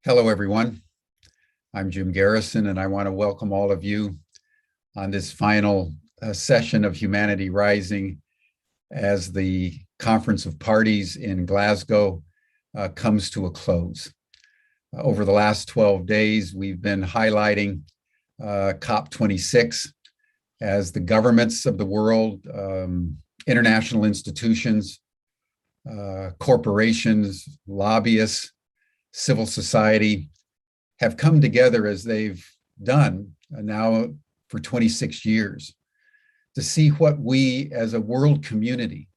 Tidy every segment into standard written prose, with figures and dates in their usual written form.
Hello, everyone. I'm Jim Garrison, and I want to welcome all of you on this final session of Humanity Rising as the Conference of Parties in Glasgow comes to a close. Over the last 12 days, we've been highlighting COP26 as the governments of the world, international institutions, corporations, lobbyists, civil society have come together as they've done now for 26 years to see what we as a world community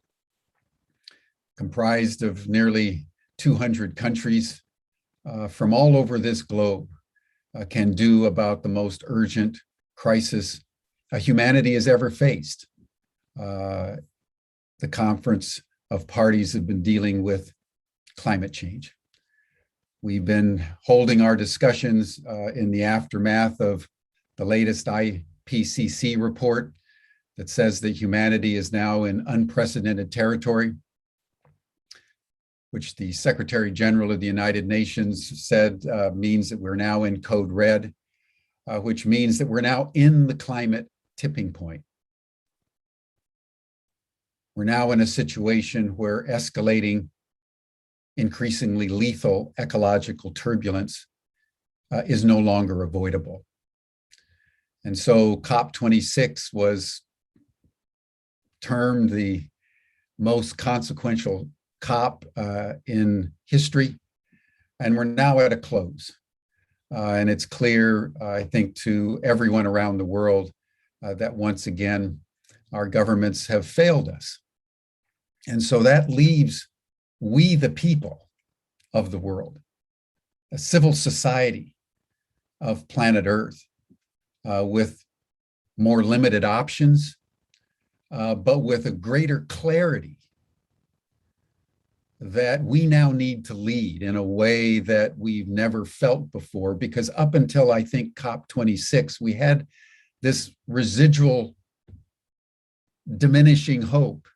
comprised of nearly 200 countries from all over this globe can do about the most urgent crisis humanity has ever faced. The Conference of Parties have been dealing with climate change. We've been holding our discussions in the aftermath of the latest IPCC report that says that humanity is now in unprecedented territory, which the Secretary General of the United Nations said means that we're now in code red, which means that we're now in the climate tipping point. We're now in a situation where escalating, increasingly lethal ecological turbulence is no longer avoidable. And so COP26 was termed the most consequential COP in history, and we're now at a close. And it's clear, I think, to everyone around the world that once again, our governments have failed us. And so that leaves we, the people of the world, a civil society of planet Earth with more limited options, but with a greater clarity that we now need to lead in a way that we've never felt before, because up until I think COP26, we had this residual diminishing hope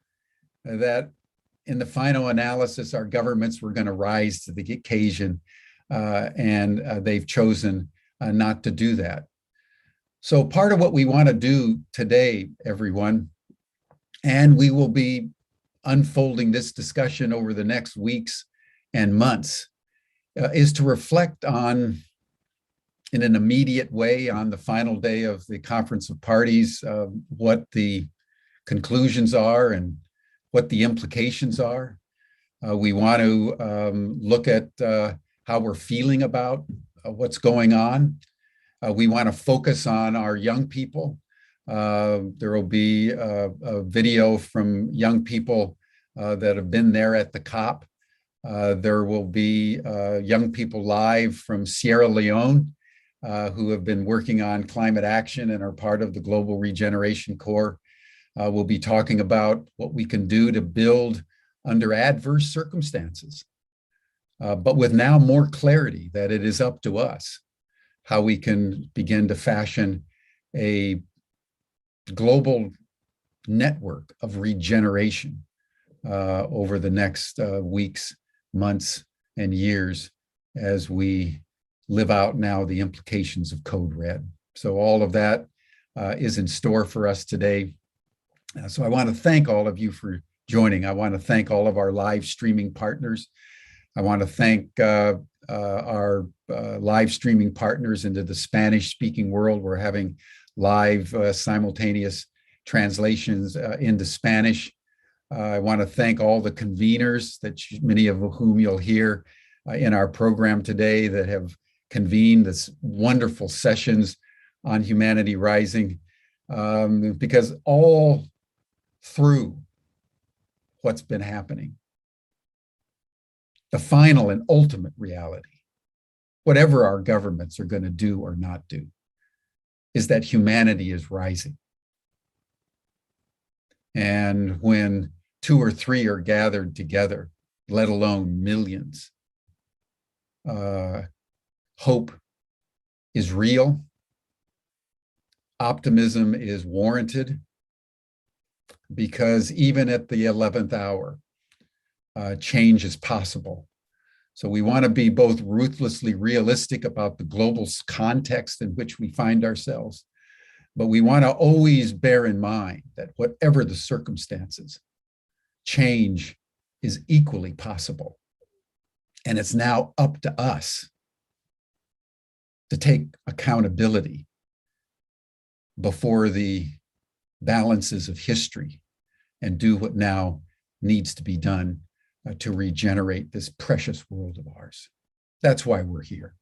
that in the final analysis, our governments were going to rise to the occasion, and they've chosen not to do that. So part of what we want to do today, everyone, and we will be unfolding this discussion over the next weeks and months, is to reflect on, in an immediate way, on the final day of the Conference of Parties, what the conclusions are and what the implications are. We want to look at how we're feeling about what's going on. We want to focus on our young people. There will be a video from young people that have been there at the COP. There will be young people live from Sierra Leone who have been working on climate action and are part of the Global Regeneration Corps. We'll be talking about what we can do to build under adverse circumstances, but with now more clarity that it is up to us how we can begin to fashion a global network of regeneration over the next weeks, months, and years as we live out now the implications of Code Red. So all of that is in store for us today. So I want to thank all of you for joining. I want to thank all of our live streaming partners. I want to thank our live streaming partners into the Spanish-speaking world. We're having live simultaneous translations into Spanish. I want to thank all the conveners, that many of whom you'll hear in our program today, that have convened this wonderful sessions on Humanity Rising, because all through what's been happening, the final and ultimate reality, whatever our governments are going to do or not do, is that humanity is rising. And when 2 or 3 are gathered together, let alone millions, hope is real, optimism is warranted, because even at the 11th hour, change is possible So we want to be both ruthlessly realistic about the global context in which we find ourselves, but we want to always bear in mind that whatever the circumstances, change is equally possible. And it's now up to us to take accountability before the balances of history and do what now needs to be done to regenerate this precious world of ours. That's why we're here.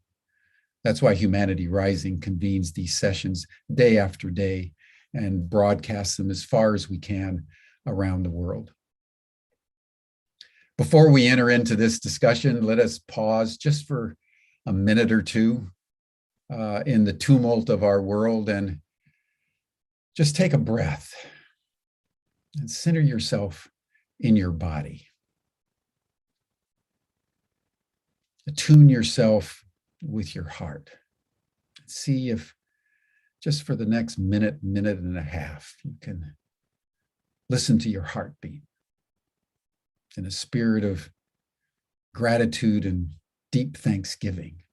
That's why Humanity Rising convenes these sessions day after day and broadcasts them as far as we can around the world. Before we enter into this discussion, let us pause just for a minute or two in the tumult of our world and just take a breath and center yourself in your body. Attune yourself with your heart. See if just for the next minute, minute and a half, you can listen to your heartbeat in a spirit of gratitude and deep thanksgiving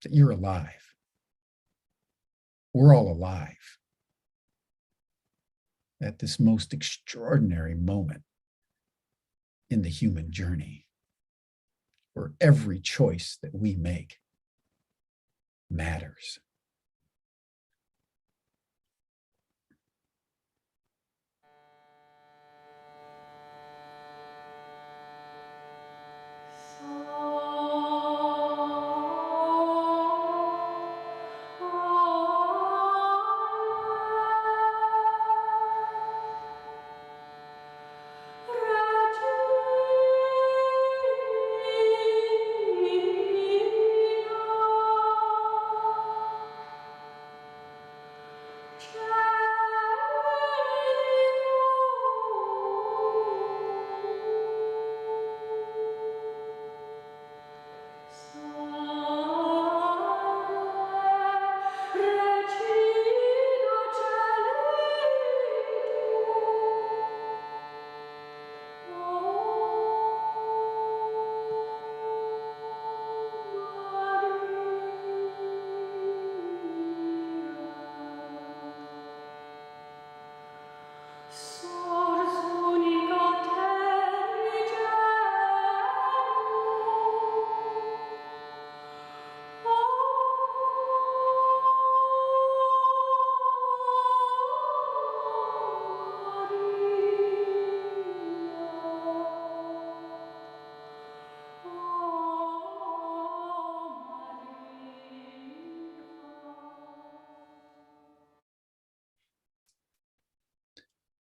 that you're alive. We're all alive at this most extraordinary moment in the human journey, where every choice that we make matters.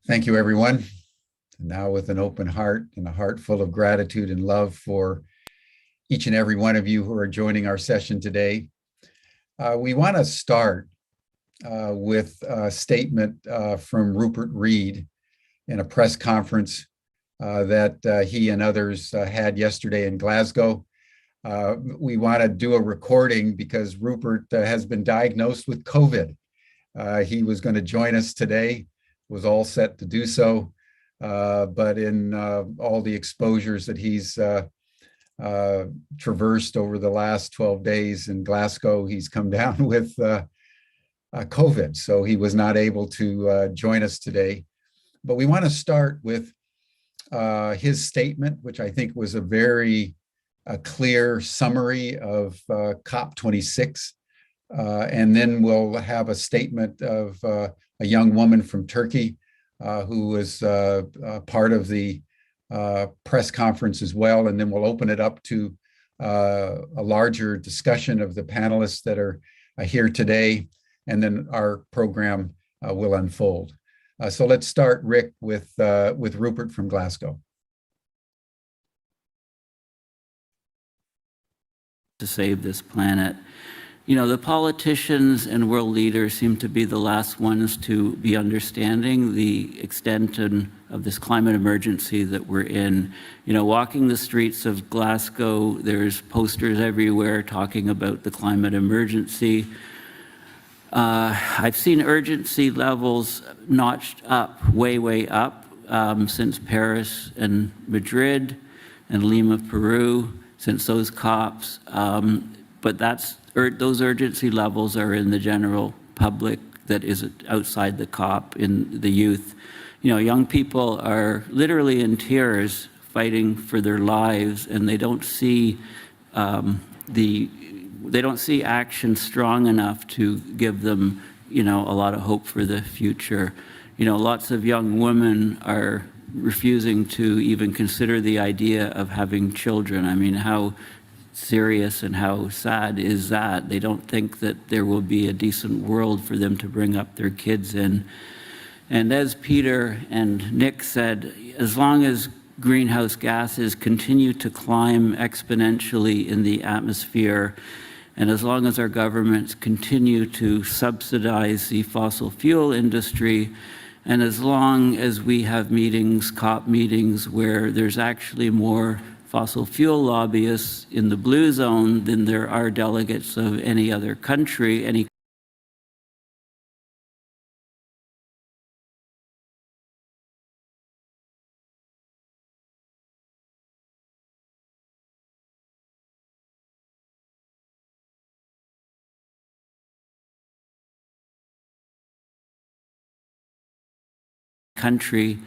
Thank you, everyone. Now, with an open heart and a heart full of gratitude and love for each and every one of you who are joining our session today, we want to start with a statement from Rupert Reed in a press conference that he and others had yesterday in Glasgow. We want to do a recording because Rupert has been diagnosed with COVID. He was going to join us today, was all set to do so, but in all the exposures that he's traversed over the last 12 days in Glasgow, he's come down with COVID, so he was not able to join us today. But we want to start with his statement, which I think was a very clear summary of COP26. And then we'll have a statement of a young woman from Turkey who was part of the press conference as well. And then we'll open it up to a larger discussion of the panelists that are here today. And then our program will unfold. So let's start, Rick, with Rupert from Glasgow. To save this planet. You know, the politicians and world leaders seem to be the last ones to be understanding the extent of this climate emergency that we're in. You know, walking the streets of Glasgow, there's posters everywhere talking about the climate emergency. I've seen urgency levels notched up, way up, since Paris and Madrid. and Lima, Peru, since those COPs. But those urgency levels are in the general public that is outside the COP, in the youth. You know, young people are literally in tears fighting for their lives, and they don't see action strong enough to give them, you know, a lot of hope for the future. You know, lots of young women are refusing to even consider the idea of having children. I mean, how serious and how sad is that? They don't think that there will be a decent world for them to bring up their kids in. And as Peter and Nick said, as long as greenhouse gases continue to climb exponentially in the atmosphere, and as long as our governments continue to subsidize the fossil fuel industry, and as long as we have meetings, COP meetings, where there's actually more fossil fuel lobbyists in the blue zone than there are delegates of any other country, any country.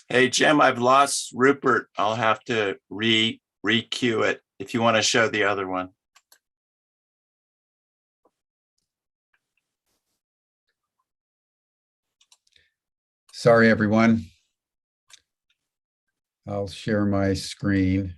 Hey, Jim, I've lost Rupert. I'll have to re-queue it if you want to show the other one. Sorry, everyone. I'll share my screen.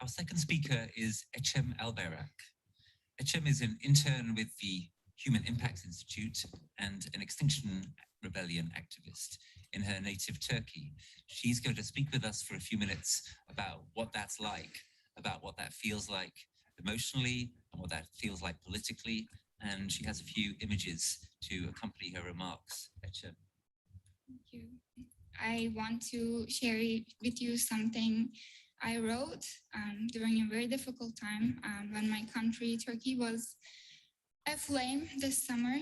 Our second speaker is Echem Albayrak. Echem is an intern with the Human Impact Institute and an Extinction Rebellion activist in her native Turkey. She's going to speak with us for a few minutes about what that's like, about what that feels like emotionally, and what that feels like politically. And she has a few images to accompany her remarks. Echem. Thank you. I want to share with you something I wrote during a very difficult time when my country, Turkey, was aflame this summer.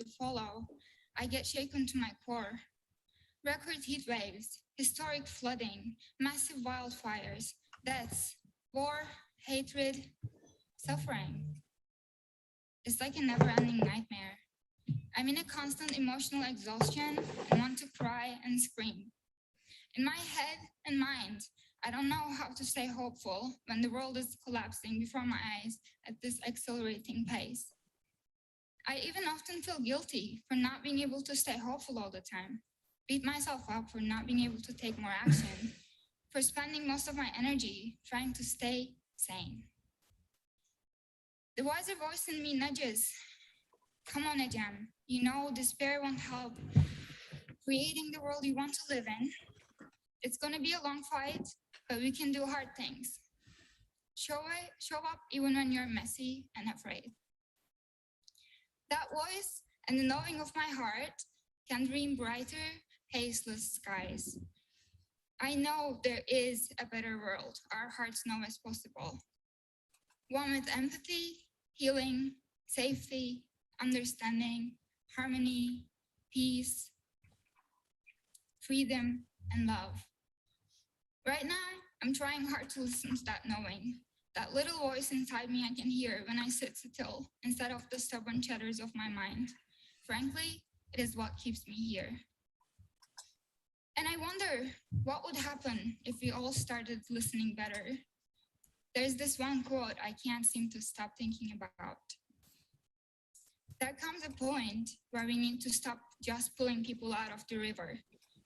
to follow, I get shaken to my core. Record heat waves, historic flooding, massive wildfires, deaths, war, hatred, suffering. It's like a never-ending nightmare. I'm in a constant emotional exhaustion and want to cry and scream. In my head and mind, I don't know how to stay hopeful when the world is collapsing before my eyes at this accelerating pace. I even often feel guilty for not being able to stay hopeful all the time, beat myself up for not being able to take more action, for spending most of my energy trying to stay sane. The wiser voice in me nudges. Come on, Ejam. You know despair won't help creating the world you want to live in. It's going to be a long fight, but we can do hard things. Show up even when you're messy and afraid. That voice and the knowing of my heart can dream brighter, hazeless skies. I know there is a better world our hearts know is possible. One with empathy, healing, safety, understanding, harmony, peace, freedom, and love. Right now, I'm trying hard to listen to that knowing, that little voice inside me I can hear when I sit still instead of the stubborn chatters of my mind. Frankly, it is what keeps me here. And I wonder what would happen if we all started listening better. There's this one quote I can't seem to stop thinking about. There comes a point where we need to stop just pulling people out of the river.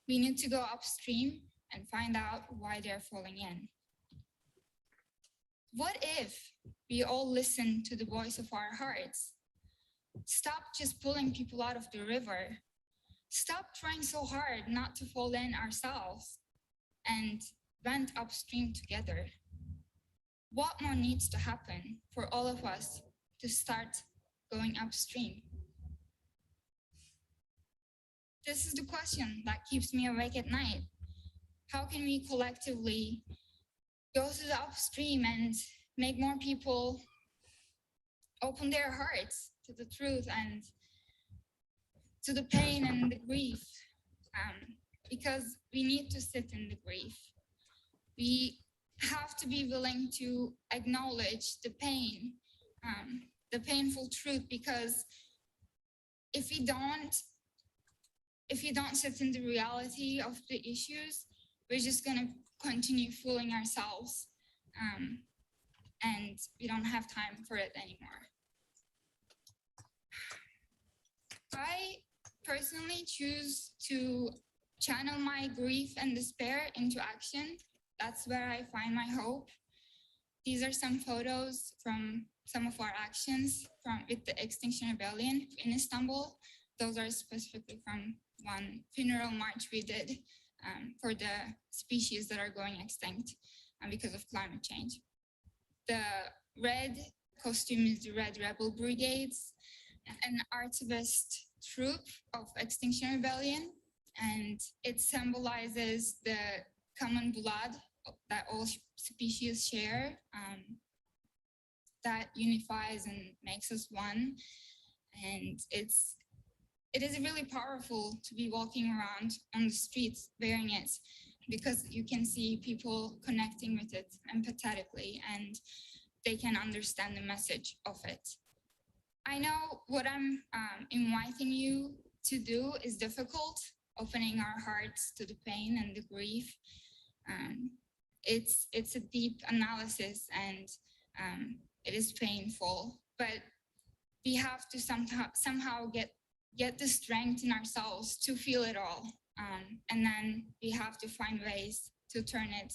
We need to go upstream and find out why they're falling in. What if we all listen to the voice of our hearts? Stop just pulling people out of the river. Stop trying so hard not to fall in ourselves and went upstream together. What more needs to happen for all of us to start going upstream? This is the question that keeps me awake at night. How can we collectively go to the upstream and make more people open their hearts to the truth and to the pain and the grief? Because we need to sit in the grief. We have to be willing to acknowledge the pain, the painful truth, because if you don't sit in the reality of the issues, we're just gonna continue fooling ourselves, and we don't have time for it anymore. I personally choose to channel my grief and despair into action. That's where I find my hope. These are some photos from some of our actions with the Extinction Rebellion in Istanbul. Those are specifically from one funeral march we did for the species that are going extinct because of climate change. The red costume is the Red Rebel Brigades, an artivist troop of Extinction Rebellion, and it symbolizes the common blood that all species share, that unifies and makes us one. And it is really powerful to be walking around on the streets wearing it, because you can see people connecting with it empathetically and they can understand the message of it. I know what I'm inviting you to do is difficult, opening our hearts to the pain and the grief. It's a deep analysis and it is painful, but we have to somehow get the strength in ourselves to feel it all. And then we have to find ways to turn it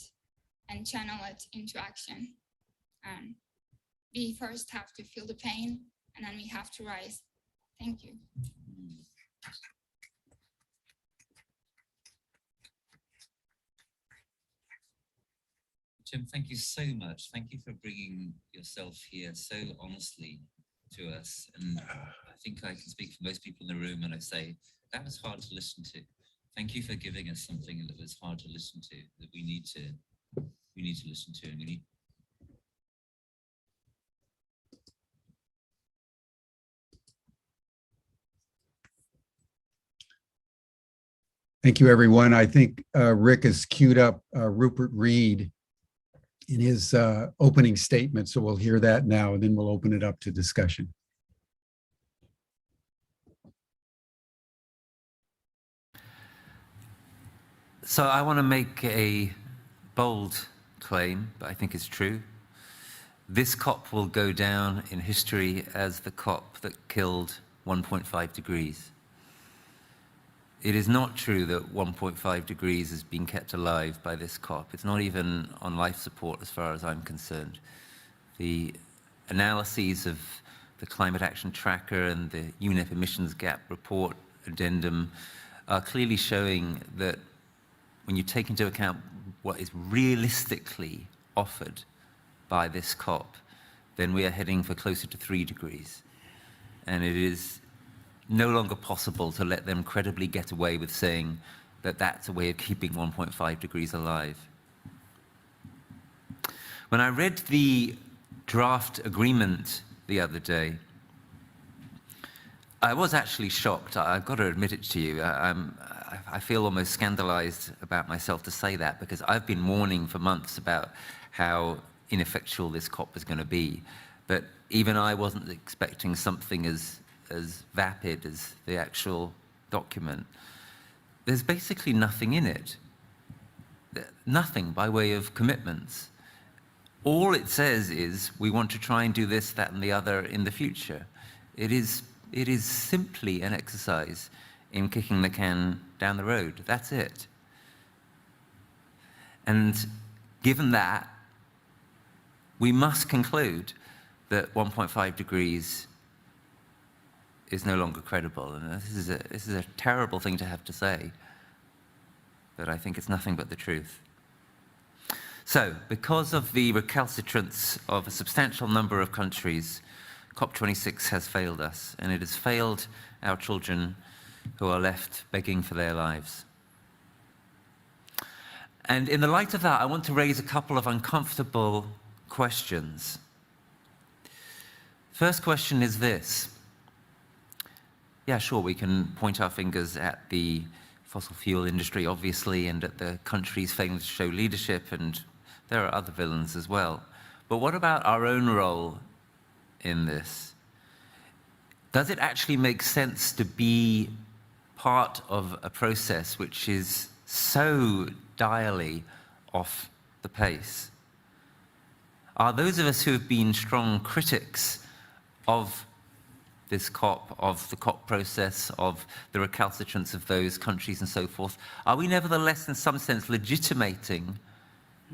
and channel it into action. We first have to feel the pain, and then we have to rise. Thank you. Jim, thank you so much. Thank you for bringing yourself here so honestly to us. And I think I can speak for most people in the room and I say, that was hard to listen to. Thank you for giving us something that was hard to listen to, that we need to listen to, and we need. Thank you, everyone. I think Rick has queued up Rupert Reed in his opening statement, so we'll hear that now, and then we'll open it up to discussion. So I want to make a bold claim, but I think it's true. This COP will go down in history as the COP that killed 1.5 degrees. It is not true that 1.5 degrees has been kept alive by this COP. It's not even on life support as far as I'm concerned. The analyses of the Climate Action Tracker and the UNEP Emissions Gap Report addendum are clearly showing that when you take into account what is realistically offered by this COP, then we are heading for closer to 3 degrees. And it is no longer possible to let them credibly get away with saying that that's a way of keeping 1.5 degrees alive. When I read the draft agreement the other day, I was actually shocked. I've got to admit it to you. I feel almost scandalized about myself to say that, because I've been warning for months about how ineffectual this COP was going to be. But even I wasn't expecting something as vapid as the actual document. There's basically nothing in it. Nothing by way of commitments. All it says is we want to try and do this, that, and the other in the future. It is simply an exercise in kicking the can down the road. That's it. And given that, we must conclude that 1.5 degrees is no longer credible. And this is a terrible thing to have to say, but I think it's nothing but the truth. So, because of the recalcitrance of a substantial number of countries, COP26 has failed us, and it has failed our children who are left begging for their lives. And in the light of that, I want to raise a couple of uncomfortable questions. First question is this. Yeah, sure, we can point our fingers at the fossil fuel industry, obviously, and at the countries failing to show leadership, and there are other villains as well. But what about our own role in this? Does it actually make sense to be part of a process which is so direly off the pace? Are those of us who have been strong critics of this COP, of the COP process, of the recalcitrance of those countries and so forth, are we nevertheless in some sense legitimating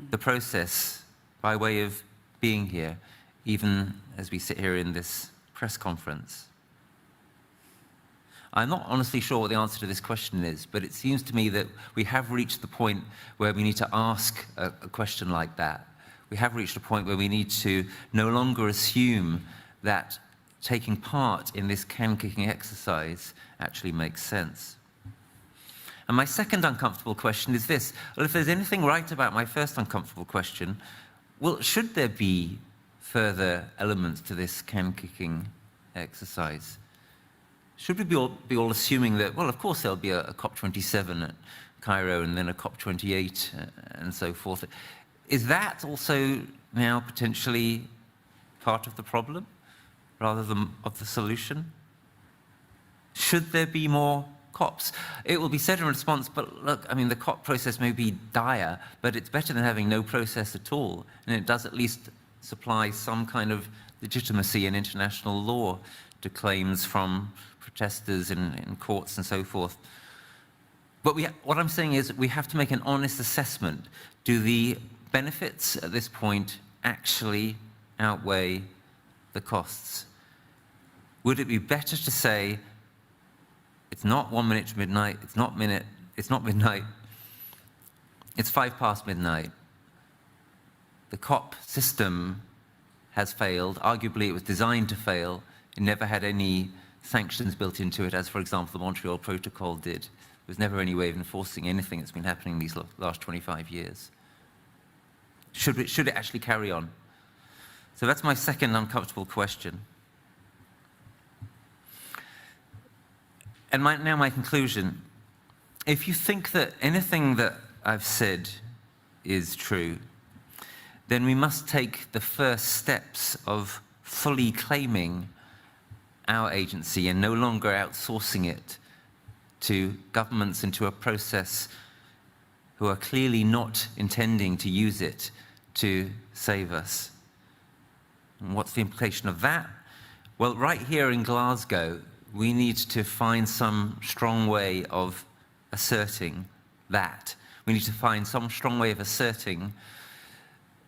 the process by way of being here, even as we sit here in this press conference? I'm not honestly sure what the answer to this question is, but it seems to me that we have reached the point where we need to ask a question like that. We have reached a point where we need to no longer assume that taking part in this can-kicking exercise actually makes sense. And my second uncomfortable question is this. Well, if there's anything right about my first uncomfortable question, well, should there be further elements to this can-kicking exercise? Should we be all assuming that, well, of course there'll be a COP27 at Cairo and then a COP28 and so forth. Is that also now potentially part of the problem rather than of the solution? Should there be more COPs? It will be said in response, but look, I mean, the COP process may be dire, but it's better than having no process at all, and it does at least supply some kind of legitimacy in international law to claims from protesters in courts and so forth. But what I'm saying is we have to make an honest assessment. Do the benefits at this point actually outweigh the costs? Would it be better to say, it's not 1 minute to midnight, it's not midnight, it's 5 past midnight. The COP system has failed. Arguably, it was designed to fail. It never had any sanctions built into it, as, for example, the Montreal Protocol did. There was never any way of enforcing anything that's been happening these last 25 years. Should it actually carry on? So that's my second uncomfortable question. And now my conclusion. if you think that anything that I've said is true, then we must take the first steps of fully claiming our agency and no longer outsourcing it to governments and to a process who are clearly not intending to use it to save us. And what's the implication of that? Well, right here in Glasgow, we need to find some strong way of asserting that. We need to find some strong way of asserting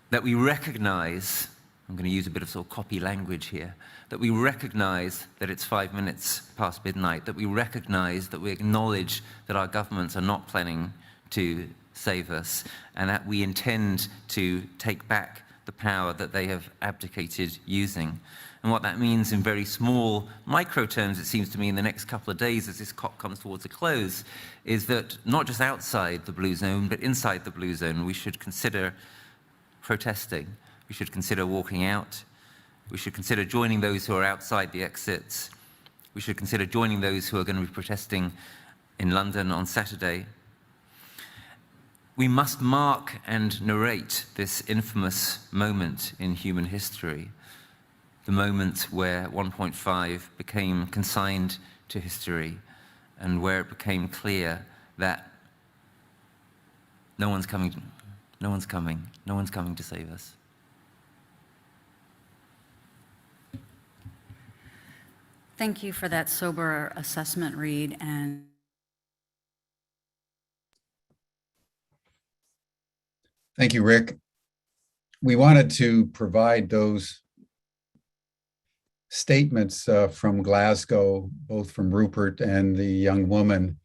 that we recognize, I'm going to use a bit of sort of copy language here, that we recognize that it's 5 minutes past midnight, that we recognize, that we acknowledge that our governments are not planning to save us, and that we intend to take back the power that they have abdicated using. And what that means in very small micro terms, it seems to me, in the next couple of days as this COP comes towards a close, is that not just outside the blue zone, but inside the blue zone, we should consider protesting. We should consider walking out. We should consider joining those who are outside the exits. We should consider joining those who are going to be protesting in London on Saturday. We must mark and narrate this infamous moment in human history, the moment where 1.5 became consigned to history and where it became clear that no one's coming to save us. Thank you for that sober assessment, Reed. And thank you, Rick. We wanted to provide those statements from Glasgow, both from Rupert and the young woman,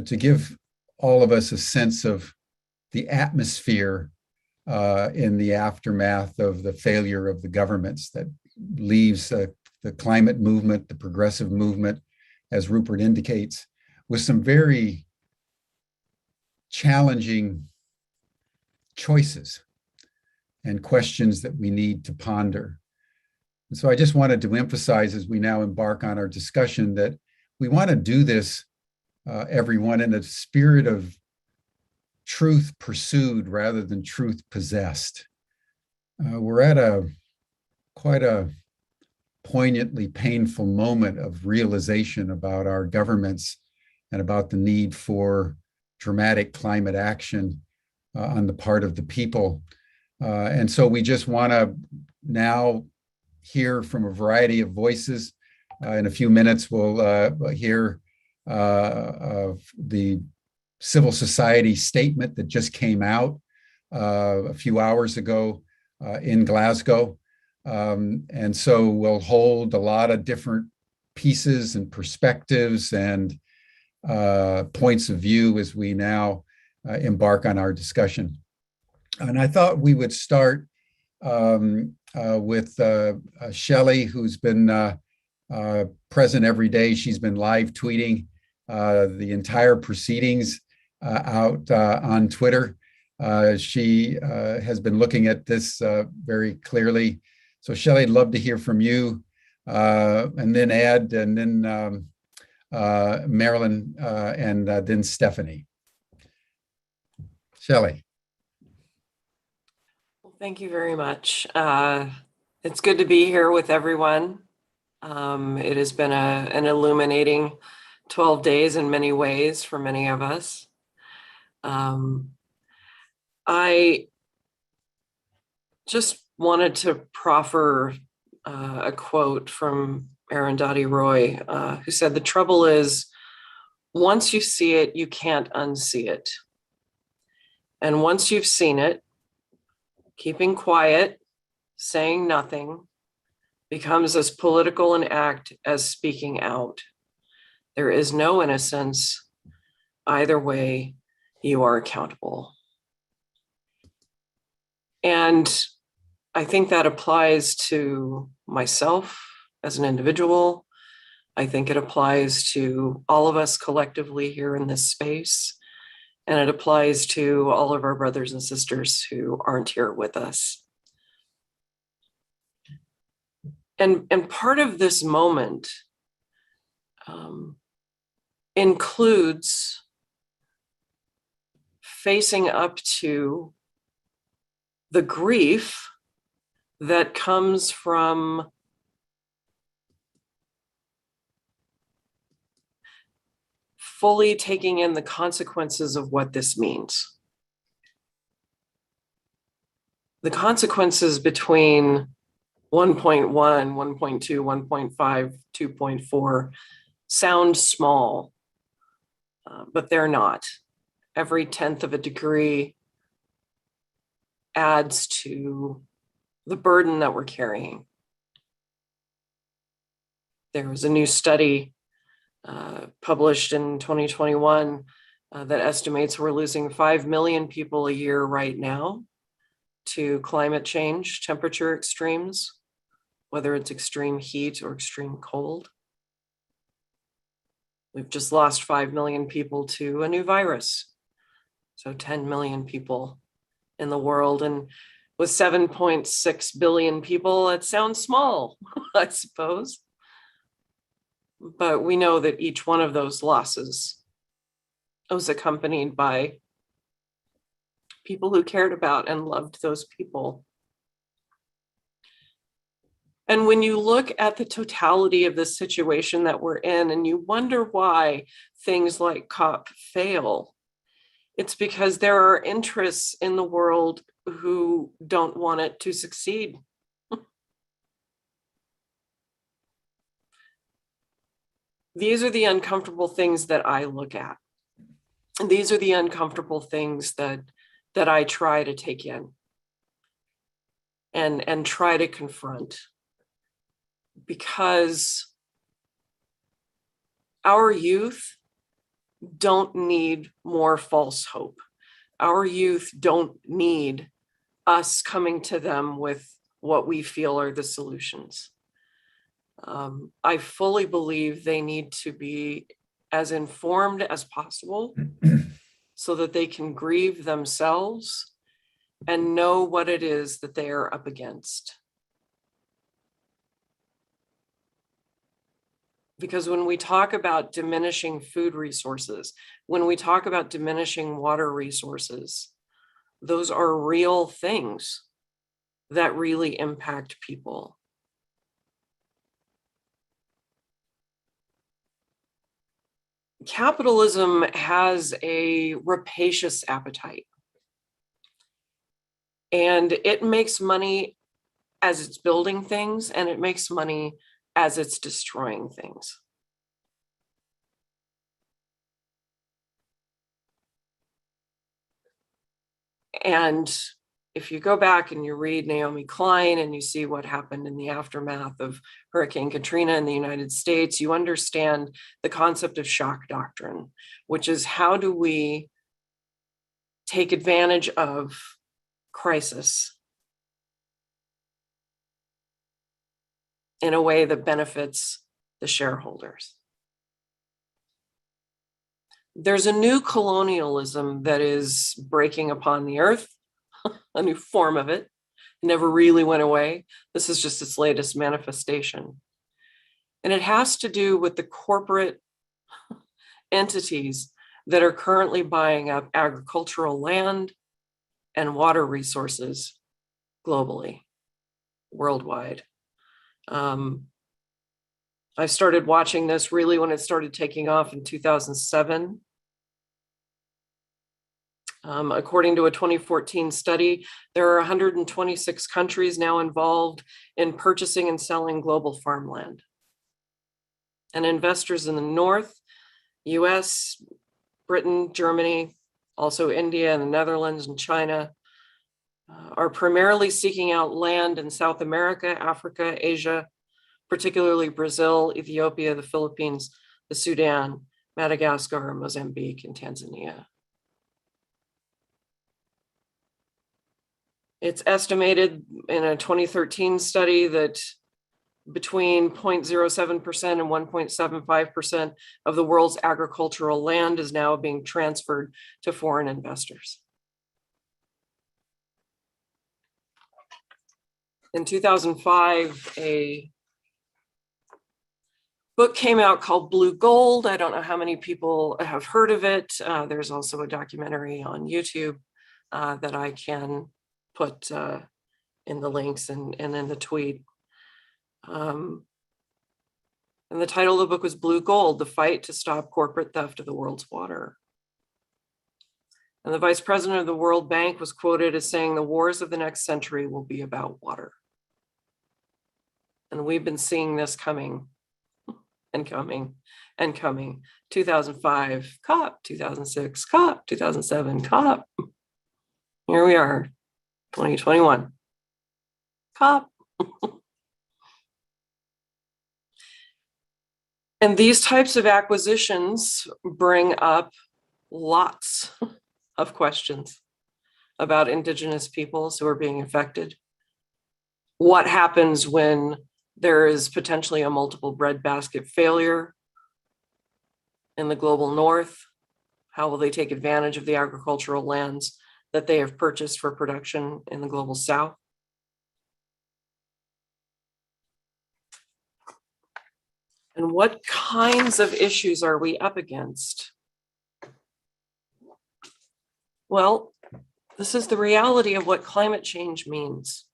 to give all of us a sense of the atmosphere in the aftermath of the failure of the governments that leaves the climate movement, the progressive movement, as Rupert indicates, with some very challenging choices and questions that we need to ponder. And so I just wanted to emphasize, as we now embark on our discussion, that we want to do this, everyone, in a spirit of truth pursued rather than truth possessed. We're at quite a poignantly painful moment of realization about our governments and about the need for dramatic climate action on the part of the people. And so we just want to now hear from a variety of voices. In a few minutes, we'll hear the civil society statement that just came out a few hours ago in Glasgow. And so we'll hold a lot of different pieces and perspectives and points of view as we now embark on our discussion. And I thought we would start with Shelley, who's been present every day. She's been live tweeting the entire proceedings out on Twitter. She has been looking at this very clearly. So Shelley, I'd love to hear from you, and then Ed, and then Marilyn, and then Stephanie. Shelley. Well, thank you very much. It's good to be here with everyone. It has been an illuminating 12 days in many ways for many of us. I just wanted to proffer a quote from Arundhati Roy, who said, "The trouble is, once you see it, you can't unsee it. And once you've seen it, keeping quiet, saying nothing, becomes as political an act as speaking out. There is no innocence. Either way, you are accountable." And I think that applies to myself as an individual. I think it applies to all of us collectively here in this space. And it applies to all of our brothers and sisters who aren't here with us. And part of this moment includes facing up to the grief that comes from fully taking in the consequences of what this means. The consequences between 1.1, 1.2, 1.5, 2.4 sound small, but they're not. Every 1/10 of a degree adds to the burden that we're carrying. There was a new study published in 2021 that estimates we're losing 5 million people a year right now to climate change, temperature extremes, whether it's extreme heat or extreme cold. We've just lost 5 million people to a new virus. So 10 million people in the world. And with 7.6 billion people, it sounds small, I suppose. But we know that each one of those losses was accompanied by people who cared about and loved those people. And when you look at the totality of the situation that we're in, and you wonder why things like COP fail, it's because there are interests in the world who don't want it to succeed. These are the uncomfortable things that I look at. And these are the uncomfortable things that I try to take in and try to confront. Because our youth don't need more false hope. Our youth don't need us coming to them with what we feel are the solutions. I fully believe they need to be as informed as possible so that they can grieve themselves and know what it is that they are up against. Because when we talk about diminishing food resources, when we talk about diminishing water resources, those are real things that really impact people. Capitalism has a rapacious appetite, and it makes money as it's building things, and it makes money as it's destroying things. And if you go back and you read Naomi Klein and you see what happened in the aftermath of Hurricane Katrina in the United States, you understand the concept of shock doctrine, which is how do we take advantage of crisis in a way that benefits the shareholders. There's a new colonialism that is breaking upon the earth, a new form of it. It never really went away. This is just its latest manifestation. And it has to do with the corporate entities that are currently buying up agricultural land and water resources globally, worldwide. I started watching this really when it started taking off in 2007. According to a 2014 study, there are 126 countries now involved in purchasing and selling global farmland. And investors in the North, US, Britain, Germany, also India and the Netherlands and China, are primarily seeking out land in South America, Africa, Asia, particularly Brazil, Ethiopia, the Philippines, the Sudan, Madagascar, Mozambique, and Tanzania. It's estimated in a 2013 study that between 0.07% and 1.75% of the world's agricultural land is now being transferred to foreign investors. In 2005, a book came out called Blue Gold. I don't know how many people have heard of it. There's also a documentary on YouTube that I can put in the links and in the tweet. And the title of the book was Blue Gold, The Fight to Stop Corporate Theft of the World's Water. And the vice president of the World Bank was quoted as saying, the wars of the next century will be about water. And we've been seeing this coming and coming and coming. 2005, COP, 2006, COP, 2007, COP. Here we are, 2021, COP. And these types of acquisitions bring up lots of questions about Indigenous peoples who are being affected. What happens when there is potentially a multiple breadbasket failure in the global north? How will they take advantage of the agricultural lands that they have purchased for production in the global south? And what kinds of issues are we up against? Well, this is the reality of what climate change means.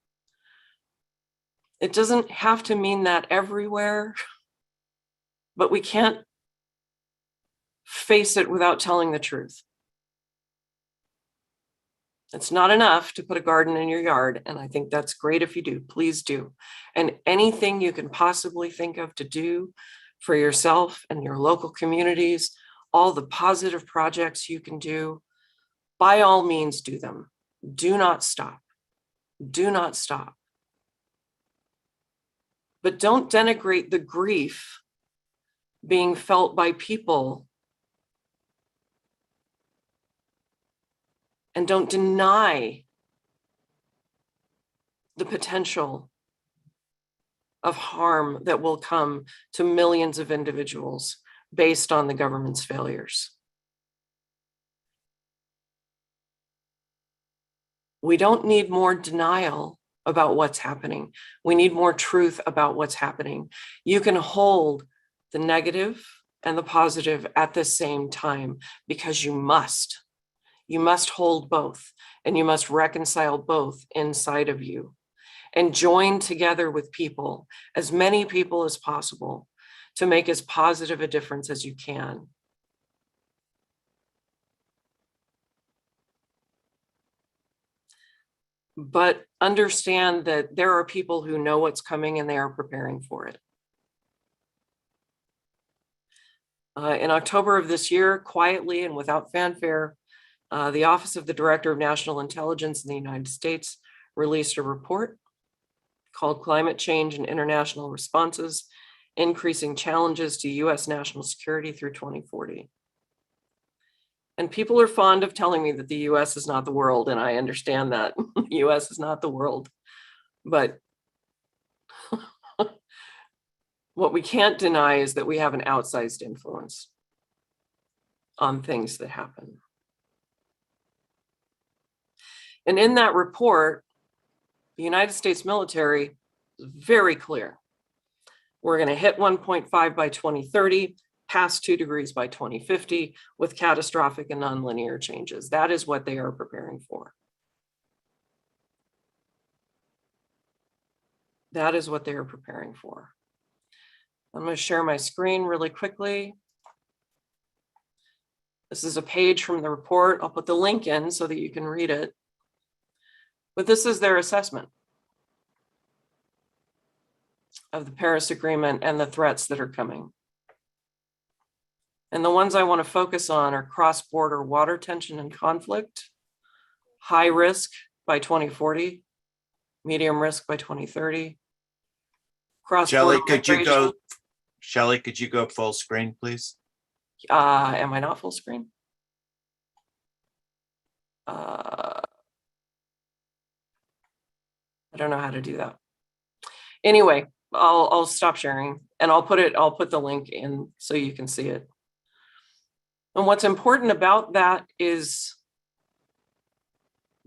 It doesn't have to mean that everywhere, but we can't face it without telling the truth. It's not enough to put a garden in your yard, and I think that's great if you do, please do. And anything you can possibly think of to do for yourself and your local communities, all the positive projects you can do, by all means do them. Do not stop. Do not stop. But don't denigrate the grief being felt by people, and don't deny the potential of harm that will come to millions of individuals based on the government's failures. We don't need more denial about what's happening. We need more truth about what's happening. You can hold the negative and the positive at the same time, because you must. You must hold both, and you must reconcile both inside of you, and join together with people, as many people as possible, to make as positive a difference as you can. But understand that there are people who know what's coming and they are preparing for it. In October of this year, quietly and without fanfare, the Office of the Director of National Intelligence in the United States released a report called Climate Change and International Responses, Increasing Challenges to U.S. National Security through 2040. And people are fond of telling me that the US is not the world, and I understand that. The US is not the world. But what we can't deny is that we have an outsized influence on things that happen. And in that report, the United States military is very clear. We're going to hit 1.5 by 2030. Past 2 degrees by 2050 with catastrophic and nonlinear changes. That is what they are preparing for. That is what they are preparing for. I'm going to share my screen really quickly. This is a page from the report. I'll put the link in so that you can read it. But this is their assessment of the Paris Agreement and the threats that are coming. And the ones I want to focus on are cross-border water tension and conflict, high risk by 2040, medium risk by 2030. Shelley, could you go full screen, please? Am I not full screen? I don't know how to do that. Anyway, I'll stop sharing and I'll put the link in so you can see it. And what's important about that is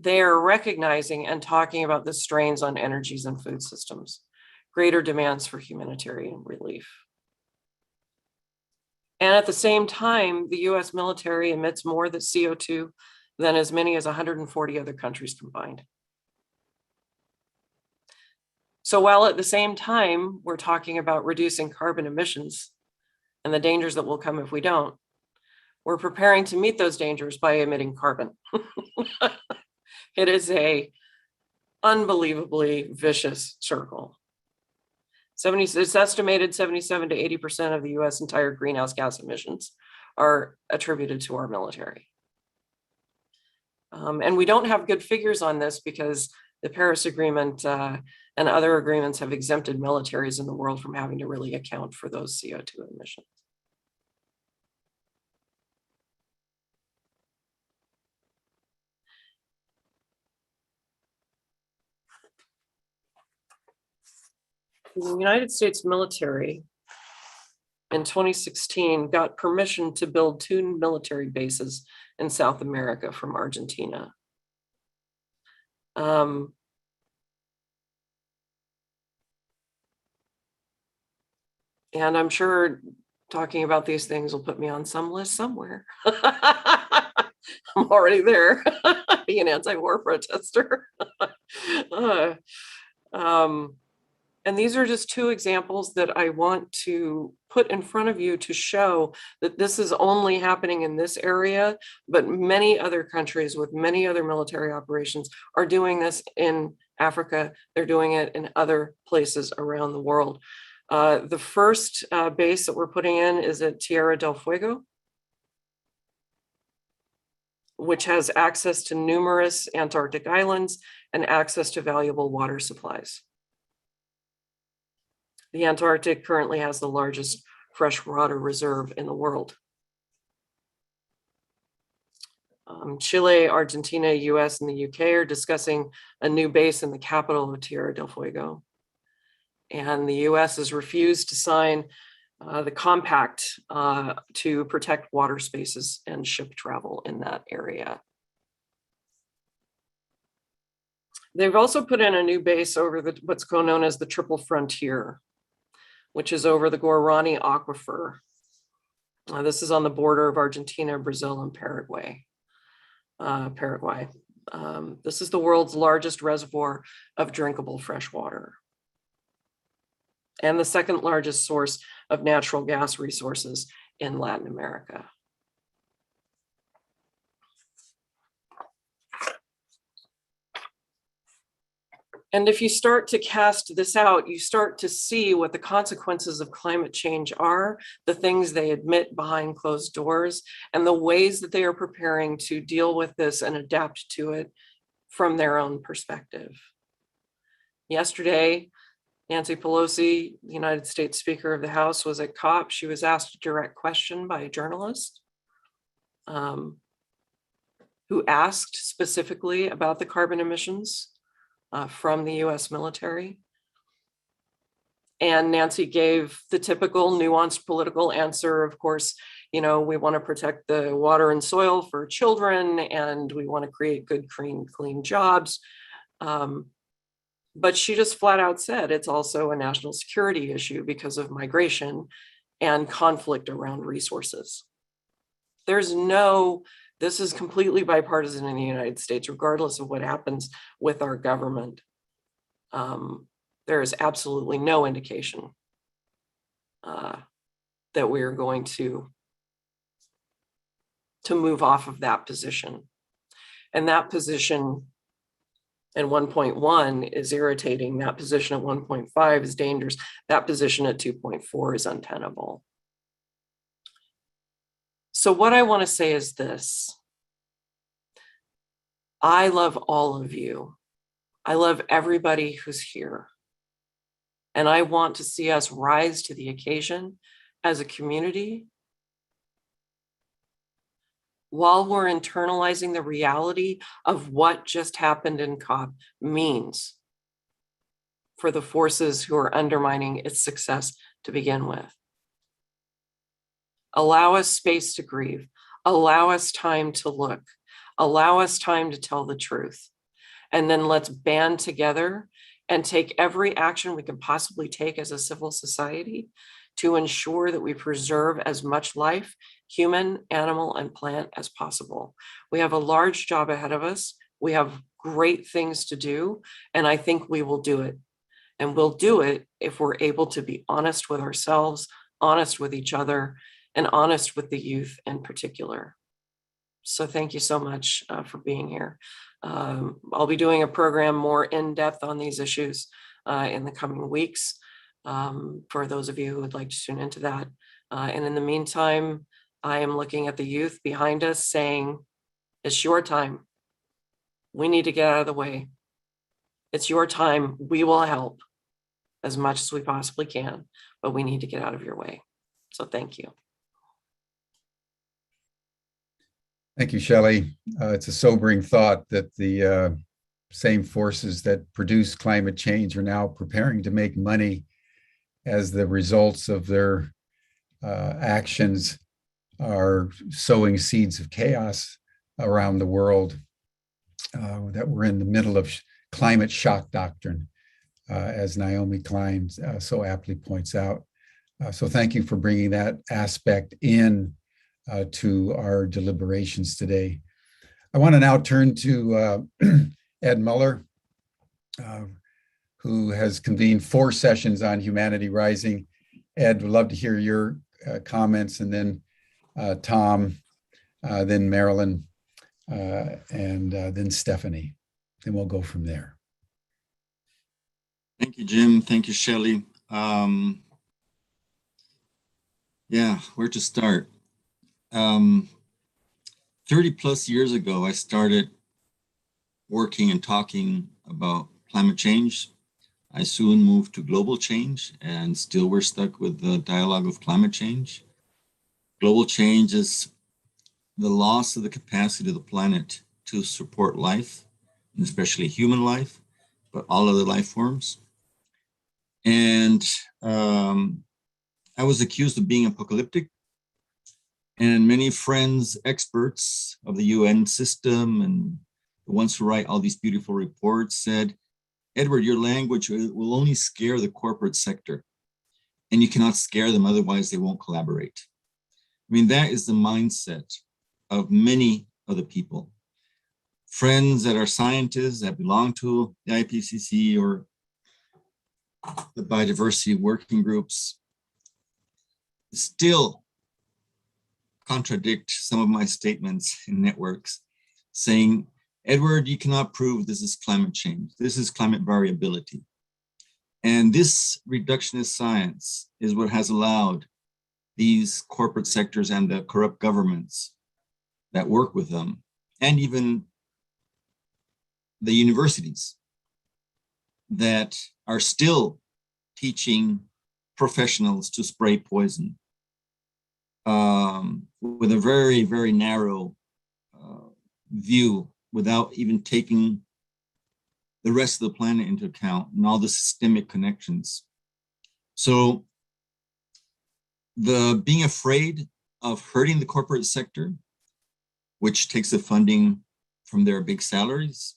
they are recognizing and talking about the strains on energies and food systems, greater demands for humanitarian relief. And at the same time, the US military emits more than CO2 than as many as 140 other countries combined. So while at the same time, we're talking about reducing carbon emissions and the dangers that will come if we don't, we're preparing to meet those dangers by emitting carbon. It is a unbelievably vicious circle. It's estimated 77 to 80% of the US entire greenhouse gas emissions are attributed to our military. And we don't have good figures on this because the Paris Agreement and other agreements have exempted militaries in the world from having to really account for those CO2 emissions. The United States military in 2016 got permission to build 2 military bases in South America from Argentina. And I'm sure talking about these things will put me on some list somewhere. I'm already there, being an anti-war protester. And these are just 2 examples that I want to put in front of you to show that this is only happening in this area, but many other countries with many other military operations are doing this in Africa. They're doing it in other places around the world. The first base that we're putting in is at Tierra del Fuego, which has access to numerous Antarctic islands and access to valuable water supplies. The Antarctic currently has the largest freshwater reserve in the world. Chile, Argentina, US, and the UK are discussing a new base in the capital of Tierra del Fuego. And the US has refused to sign the compact to protect water spaces and ship travel in that area. They've also put in a new base over what's known as the Triple Frontier, which is over the Guarani Aquifer. This is on the border of Argentina, Brazil, and Paraguay. This is the world's largest reservoir of drinkable fresh water and the second largest source of natural gas resources in Latin America. And if you start to cast this out, you start to see what the consequences of climate change are, the things they admit behind closed doors, and the ways that they are preparing to deal with this and adapt to it from their own perspective. Yesterday, Nancy Pelosi, the United States Speaker of the House, was at COP. She was asked a direct question by a journalist who asked specifically about the carbon emissions from the US military. And Nancy gave the typical nuanced political answer. Of course, we want to protect the water and soil for children, and we want to create good, clean jobs. But she just flat out said it's also a national security issue because of migration and conflict around resources. This is completely bipartisan in the United States, regardless of what happens with our government. There is absolutely no indication that we are going to move off of that position. And that position at 1.1 is irritating. That position at 1.5 is dangerous. That position at 2.4 is untenable. So what I want to say is this. I love all of you. I love everybody who's here. And I want to see us rise to the occasion as a community while we're internalizing the reality of what just happened in COP means for the forces who are undermining its success to begin with. Allow us space to grieve. Allow us time to look. Allow us time to tell the truth. And then let's band together and take every action we can possibly take as a civil society to ensure that we preserve as much life, human, animal, and plant as possible. We have a large job ahead of us. We have great things to do, and I think we will do it. And we'll do it if we're able to be honest with ourselves, honest with each other, and honest with the youth in particular. So thank you so much for being here. I'll be doing a program more in depth on these issues in the coming weeks for those of you who would like to tune into that. And in the meantime, I am looking at the youth behind us saying, it's your time. We need to get out of the way. It's your time. We will help as much as we possibly can, but we need to get out of your way. So thank you. Thank you, Shelley. It's a sobering thought that the same forces that produce climate change are now preparing to make money as the results of their actions are sowing seeds of chaos around the world, that we're in the middle of climate shock doctrine, as Naomi Klein so aptly points out. So thank you for bringing that aspect in to our deliberations today. I want to now turn to Ed Muller, who has convened 4 sessions on Humanity Rising. Ed, would love to hear your comments, and then Tom, then Marilyn, and then Stephanie. Then we'll go from there. Thank you, Jim. Thank you, Shelley. Yeah, where to start? 30 plus years ago, I started working and talking about climate change. I soon moved to global change, and still we're stuck with the dialogue of climate change. Global change is the loss of the capacity of the planet to support life, and especially human life, but all other life forms. And I was accused of being apocalyptic, and many friends, experts of the UN system and the ones who write all these beautiful reports said, Edward, your language will only scare the corporate sector, and you cannot scare them, otherwise they won't collaborate. I mean, that is the mindset of many of the people. Friends that are scientists that belong to the IPCC or the biodiversity working groups still contradict some of my statements in networks saying, Edward, you cannot prove this is climate change. This is climate variability. And this reductionist science is what has allowed these corporate sectors and the corrupt governments that work with them, and even the universities that are still teaching professionals to spray poison with a very, very narrow view, without even taking the rest of the planet into account and all the systemic connections. So the being afraid of hurting the corporate sector, which takes the funding from their big salaries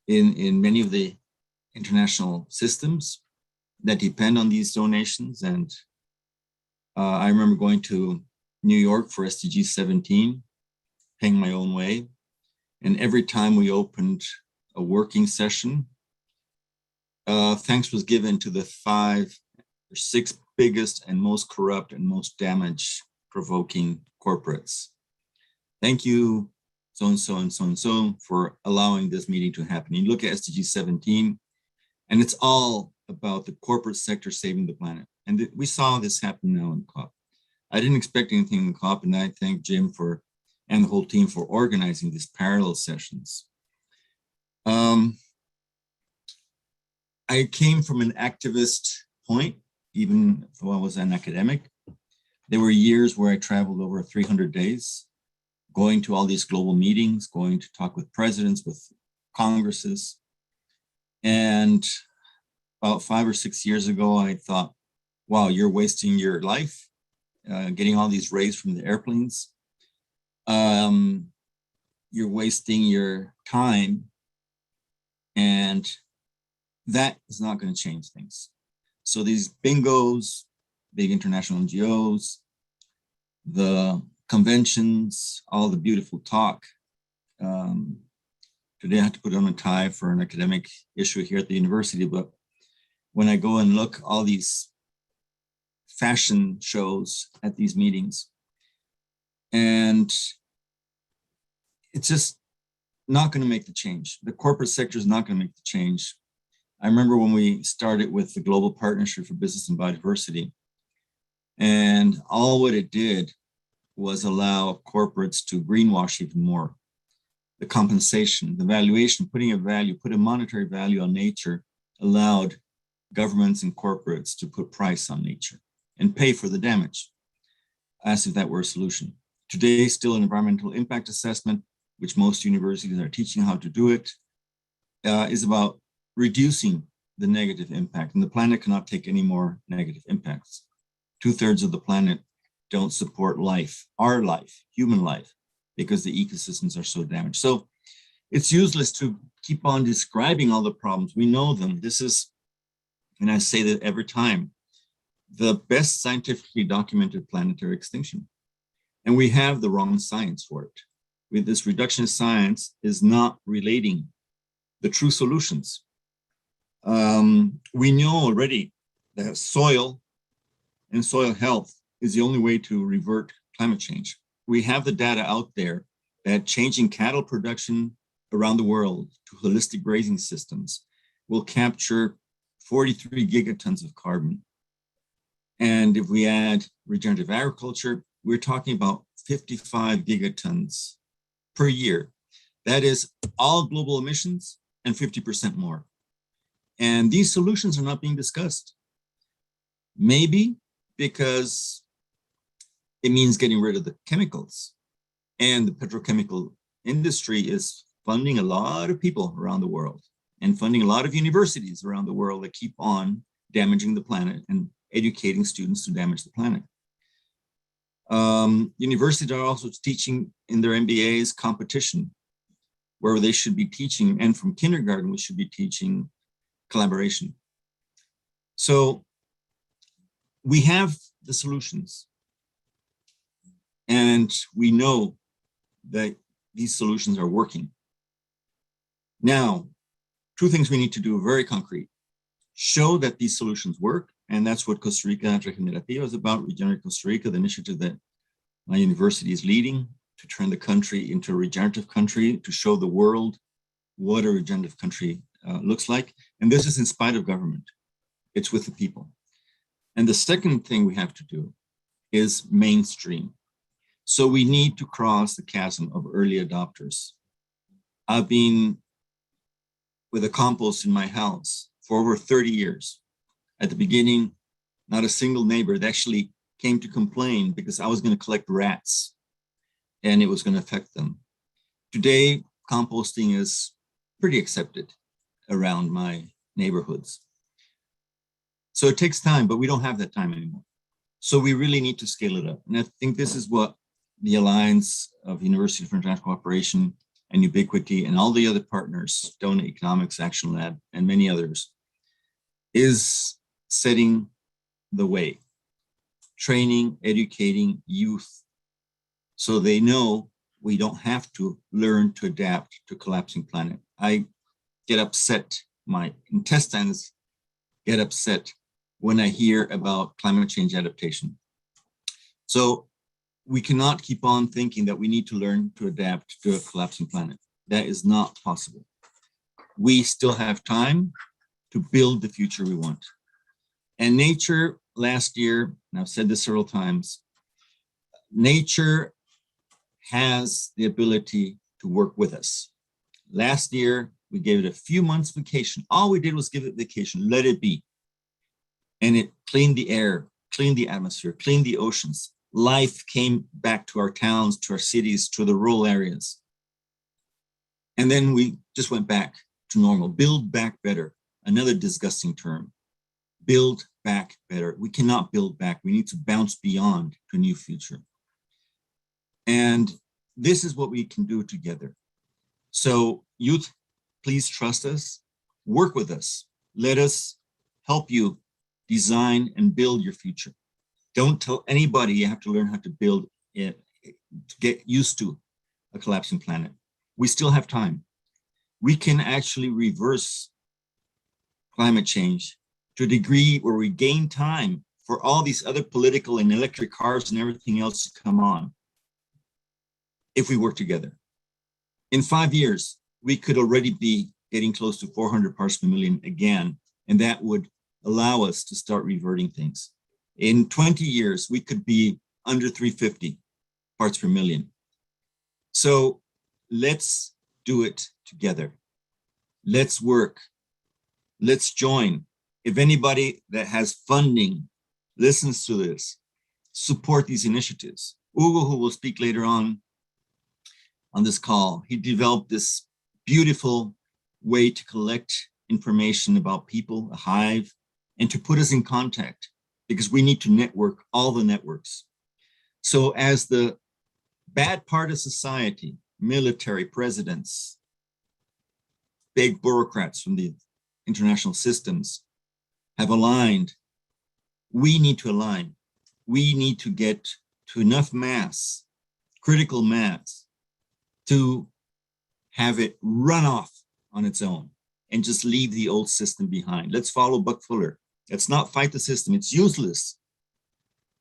in many of the international systems that depend on these donations. And I remember going to New York for SDG 17, paying my own way. And every time we opened a working session, thanks was given to the 5 or 6 biggest and most corrupt and most damage-provoking corporates. Thank you, so-and-so and so-and-so, for allowing this meeting to happen. You look at SDG 17, and it's all about the corporate sector saving the planet. And we saw this happen now in COP. I didn't expect anything in COP, and I thank Jim and the whole team for organizing these parallel sessions. I came from an activist point, even though I was an academic. There were years where I traveled over 300 days, going to all these global meetings, going to talk with presidents, with congresses. And about 5 or 6 years ago, I thought, wow, you're wasting your life, getting all these rays from the airplanes. You're wasting your time, and that is not going to change things. So these bingos, big international NGOs, the conventions, all the beautiful talk. Today I had to put on a tie for an academic issue here at the university, but when I go and look all these fashion shows at these meetings, and it's just not going to make the change. The corporate sector is not going to make the change. I remember when we started with the Global Partnership for Business and Biodiversity, and all what it did was allow corporates to greenwash even more. The compensation, the valuation, put a monetary value on nature allowed governments and corporates to put price on nature and pay for the damage, as if that were a solution. Today, still an environmental impact assessment, which most universities are teaching how to do it, is about reducing the negative impact. And the planet cannot take any more negative impacts. 2/3 of the planet don't support life, our life, human life, because the ecosystems are so damaged. So it's useless to keep on describing all the problems. We know them. This is, and I say that every time, the best scientifically documented planetary extinction. And we have the wrong science for it. With this reductionist science is not relating the true solutions. We know already that soil and soil health is the only way to revert climate change. We have the data out there that changing cattle production around the world to holistic grazing systems will capture 43 gigatons of carbon. And if we add regenerative agriculture, we're talking about 55 gigatons per year. That is all global emissions and 50% more. And these solutions are not being discussed. Maybe because it means getting rid of the chemicals. And the petrochemical industry is funding a lot of people around the world and funding a lot of universities around the world that keep on damaging the planet and educating students to damage the planet. Universities are also teaching in their MBAs competition, where they should be teaching, and from kindergarten, we should be teaching collaboration. So we have the solutions, and we know that these solutions are working. Now, two things we need to do, very concrete. Show that these solutions work, and that's what Costa Rica Regenerative is about, Regenerate Costa Rica, the initiative that my university is leading to turn the country into a regenerative country, to show the world what a regenerative country looks like. And this is in spite of government. It's with the people. And the second thing we have to do is mainstream. So we need to cross the chasm of early adopters. I've been with a compost in my house for over 30 years. At the beginning, not a single neighbor that actually came to complain because I was going to collect rats and it was going to affect them. Today, composting is pretty accepted around my neighborhoods. So it takes time, but we don't have that time anymore. So we really need to scale it up. And I think this is what the Alliance of University for International Cooperation and Ubiquity and all the other partners, Donut Economics, Action Lab, and many others, is setting the way. Training, educating youth so they know we don't have to learn to adapt to a collapsing planet. I get upset, my intestines get upset when I hear about climate change adaptation. So we cannot keep on thinking that we need to learn to adapt to a collapsing planet. That is not possible. We still have time to build the future we want. And nature last year, and I've said this several times, nature has the ability to work with us. Last year, we gave it a few months vacation. All we did was give it vacation, let it be. And it cleaned the air, cleaned the atmosphere, cleaned the oceans. Life came back to our towns, to our cities, to the rural areas. And then we just went back to normal. Build back better, another disgusting term. Build back better. We cannot build back. We need to bounce beyond to a new future. And this is what we can do together. So youth, please trust us, work with us. Let us help you design and build your future. Don't tell anybody you have to learn how to build it, to get used to a collapsing planet. We still have time. We can actually reverse climate change to a degree where we gain time for all these other political and electric cars and everything else to come on if we work together. In 5 years, we could already be getting close to 400 parts per million again, and that would allow us to start reverting things. In 20 years, we could be under 350 parts per million. So let's do it together. Let's work. Let's join. If anybody that has funding listens to this, support these initiatives. Ugo, who will speak later on this call, he developed this beautiful way to collect information about people, a hive, and to put us in contact, because we need to network all the networks. So as the bad part of society, military, presidents, big bureaucrats from the international systems have aligned, we need to align. We need to get to enough mass, critical mass, to have it run off on its own and just leave the old system behind. Let's follow Buck Fuller. Let's not fight the system. It's useless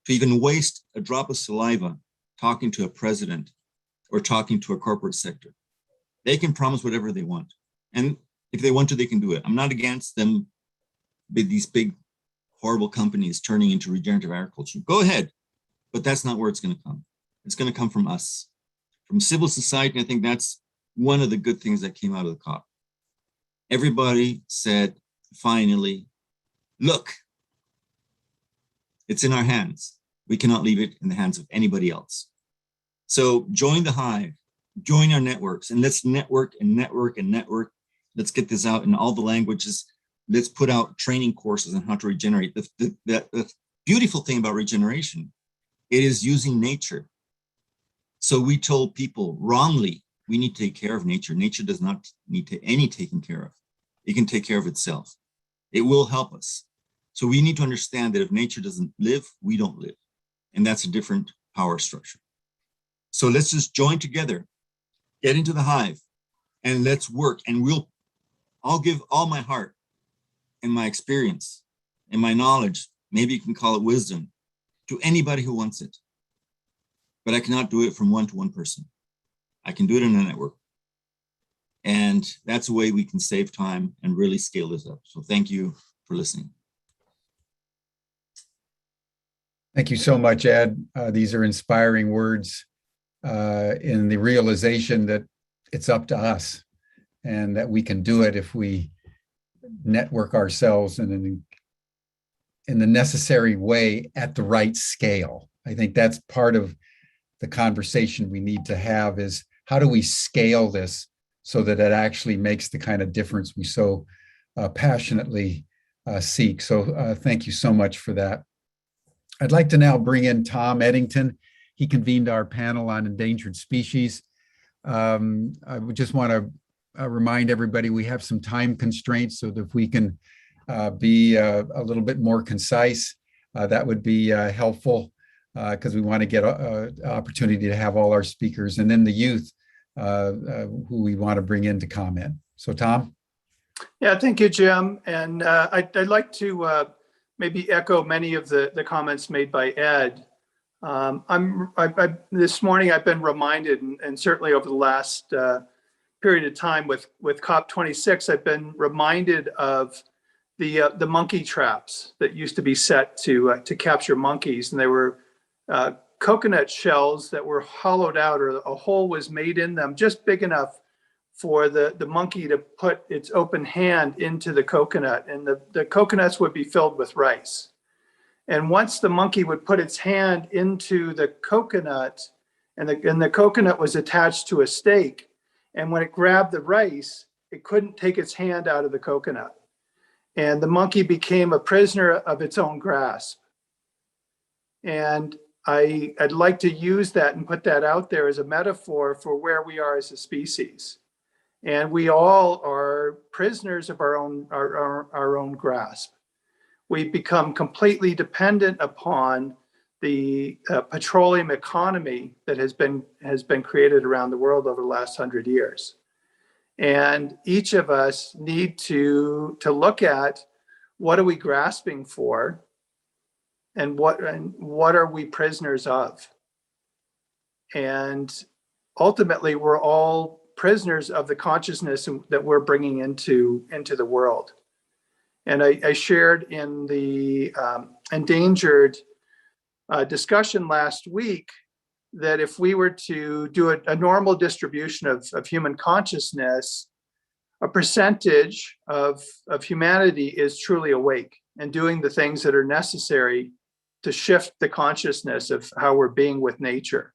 to even waste a drop of saliva talking to a president or talking to a corporate sector. They can promise whatever they want. And if they want to, they can do it. I'm not against them, these big, horrible companies turning into regenerative agriculture. Go ahead, but that's not where it's going to come. It's going to come from us, from civil society. I think that's one of the good things that came out of the COP. Everybody said, finally, look, it's in our hands. We cannot leave it in the hands of anybody else. So join the hive, join our networks, and let's network and network and network. Let's get this out in all the languages. Let's put out training courses on how to regenerate. The beautiful thing about regeneration, it is using nature. So we told people wrongly, we need to take care of nature. Nature does not need any taking care of. It can take care of itself. It will help us. So we need to understand that if nature doesn't live, we don't live. And that's a different power structure. So let's just join together, get into the hive, and let's work. And I'll give all my heart and my experience and my knowledge, maybe you can call it wisdom, to anybody who wants it. But I cannot do it from one to one person. I can do it in a network. And that's a way we can save time and really scale this up. So thank you for listening. Thank you so much, Ed. These are inspiring words in the realization that it's up to us and that we can do it if we network ourselves in the necessary way at the right scale. I think that's part of the conversation we need to have is how do we scale this so that it actually makes the kind of difference we so passionately seek. So thank you so much for that. I'd like to now bring in Tom Eddington. He convened our panel on endangered species. I would just want to remind everybody we have some time constraints, so that if we can be a little bit more concise, that would be helpful, because we want to get an opportunity to have all our speakers and then the youth who we want to bring in to comment. So Tom? Yeah, thank you, Jim. And I'd like to maybe echo many of the comments made by Ed. This morning I've been reminded, and certainly over the last period of time with COP26, I've been reminded of the monkey traps that used to be set to capture monkeys, and they were coconut shells that were hollowed out, or a hole was made in them just big enough for the monkey to put its open hand into the coconut, and the coconuts would be filled with rice. And once the monkey would put its hand into the coconut, and the coconut was attached to a stake, and when it grabbed the rice, it couldn't take its hand out of the coconut. And the monkey became a prisoner of its own grasp. And I'd like to use that and put that out there as a metaphor for where we are as a species. And we all are prisoners of our own grasp. We've become completely dependent upon the petroleum economy that has been created around the world over the last 100 years. And each of us need to look at what are we grasping for, and what are we prisoners of? And ultimately, we're all prisoners of the consciousness that we're bringing into the world. And I shared in the endangered discussion last week that if we were to do a normal distribution of human consciousness, a percentage of humanity is truly awake and doing the things that are necessary to shift the consciousness of how we're being with nature.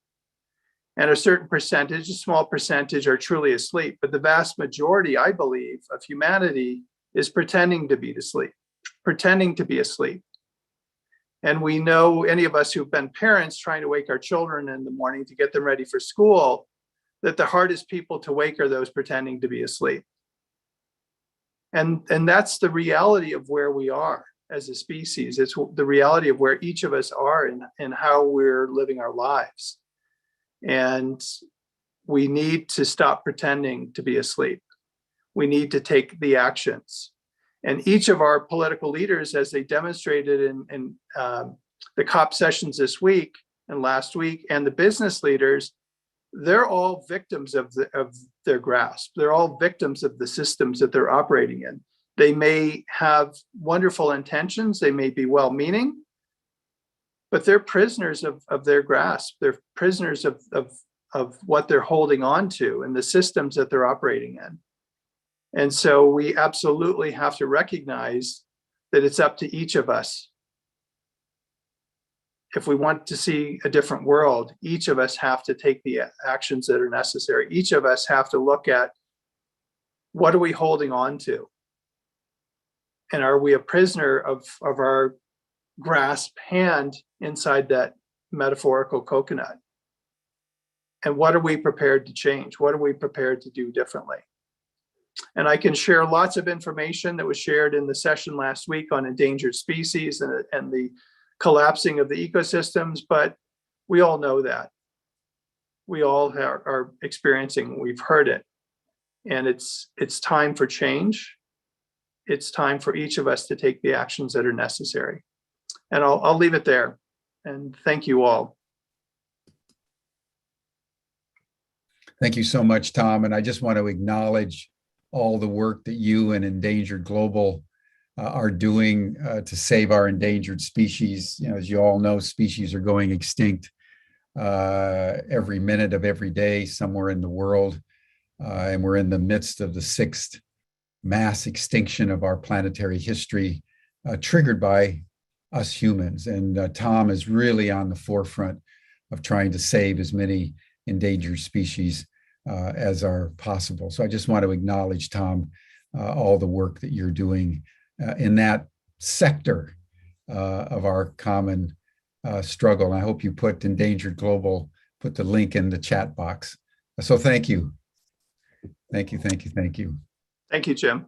And a certain percentage, a small percentage, are truly asleep. But the vast majority, I believe, of humanity is pretending to be asleep. And we know, any of us who've been parents trying to wake our children in the morning to get them ready for school, that the hardest people to wake are those pretending to be asleep. And that's the reality of where we are as a species. It's the reality of where each of us are and how we're living our lives. And we need to stop pretending to be asleep. We need to take the actions. And each of our political leaders, as they demonstrated in the COP sessions this week and last week, and the business leaders, they're all victims of their grasp. They're all victims of the systems that they're operating in. They may have wonderful intentions. They may be well-meaning, but they're prisoners of their grasp. They're prisoners of what they're holding on to and the systems that they're operating in. And so we absolutely have to recognize that it's up to each of us. If we want to see a different world, each of us have to take the actions that are necessary. Each of us have to look at, what are we holding on to? And are we a prisoner of our grasp hand inside that metaphorical coconut? And what are we prepared to change? What are we prepared to do differently? And I can share lots of information that was shared in the session last week on endangered species and the collapsing of the ecosystems, but we all know that. We all are experiencing, we've heard it. And it's time for change. It's time for each of us to take the actions that are necessary. And I'll leave it there. And thank you all. Thank you so much, Tom. And I just want to acknowledge all the work that you and Endangered Global are doing to save our endangered species. You know, as you all know, species are going extinct every minute of every day somewhere in the world. And we're in the midst of the 6th mass extinction of our planetary history, triggered by us humans. And Tom is really on the forefront of trying to save as many endangered species as are possible. So I just want to acknowledge, Tom, all the work that you're doing in that sector of our common struggle. And I hope you put Endangered Global, put the link in the chat box. So thank you. Thank you, thank you, thank you. Thank you, Jim.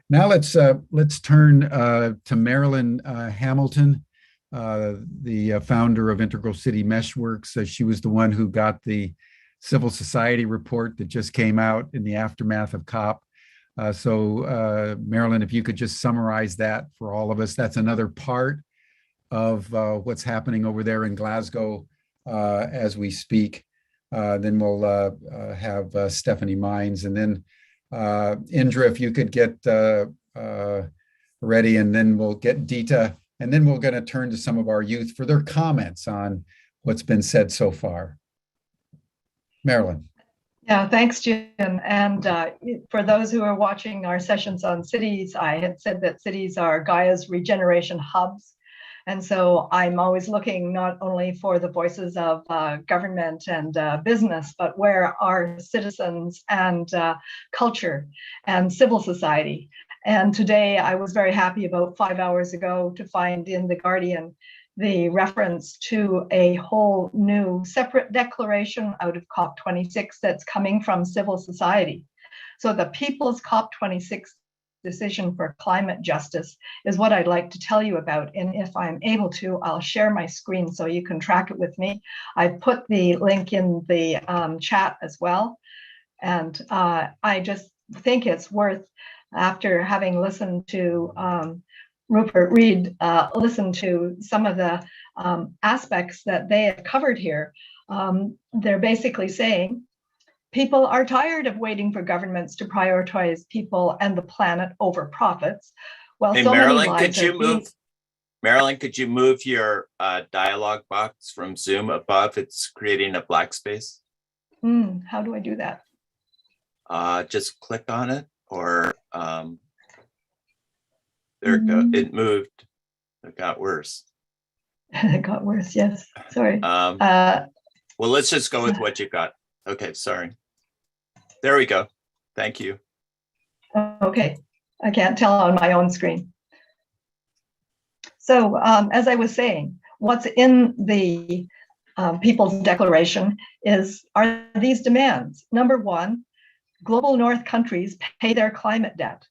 Now let's turn to Marilyn Hamilton, the founder of Integral City Meshworks. She was the one who got the civil society report that just came out in the aftermath of COP. So Marilyn, if you could just summarize that for all of us. That's another part of what's happening over there in Glasgow as we speak. Then we'll have Stephanie Mines, and then Indra, if you could get ready, and then we'll get Dita, and then we're going to turn to some of our youth for their comments on what's been said so far. Marilyn. Yeah, thanks, Jim. And for those who are watching our sessions on cities, I had said that cities are Gaia's regeneration hubs. And so I'm always looking not only for the voices of government and business, but where are citizens and culture and civil society. And today I was very happy about 5 hours ago to find in The Guardian the reference to a whole new separate declaration out of COP26 that's coming from civil society. So the People's COP26 decision for climate justice is what I'd like to tell you about. And if I'm able to, I'll share my screen so you can track it with me. I've put the link in the chat as well. And I just think it's worth, after having listened to Rupert Reed, listen to some of the aspects that they have covered here. They're basically saying, people are tired of waiting for governments to prioritize people and the planet over profits. Well, Hey, so Marilyn, many lives Marilyn, could you move your dialogue box from Zoom above? It's creating a black space. How do I do that? Just click on it, or there it goes. It moved. It got worse. It got worse, yes. Sorry. Well, let's just go with what you got. Okay, sorry. There we go. Thank you. Okay, I can't tell on my own screen. So as I was saying, what's in the People's Declaration are these demands. Number one, global North countries pay their climate debt.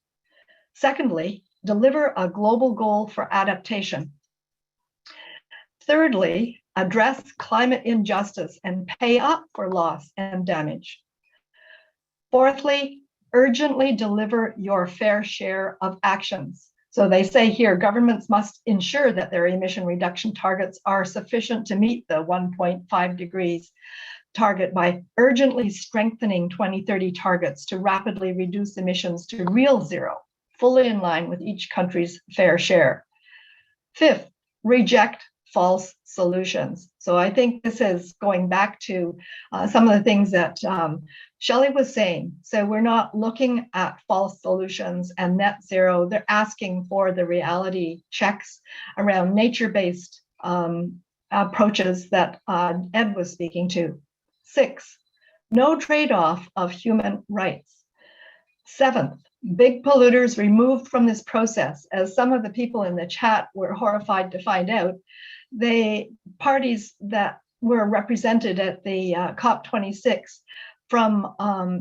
Secondly, deliver a global goal for adaptation. Thirdly, address climate injustice and pay up for loss and damage. Fourthly, urgently deliver your fair share of actions. So they say here, governments must ensure that their emission reduction targets are sufficient to meet the 1.5 degrees target by urgently strengthening 2030 targets to rapidly reduce emissions to real zero, fully in line with each country's fair share. Fifth, reject false solutions. So I think this is going back to some of the things that Shelley was saying. So we're not looking at false solutions and net zero. They're asking for the reality checks around nature-based approaches that Ed was speaking to. 6, no trade-off of human rights. 7th, big polluters removed from this process. As some of the people in the chat were horrified to find out, the parties that were represented at the COP26 from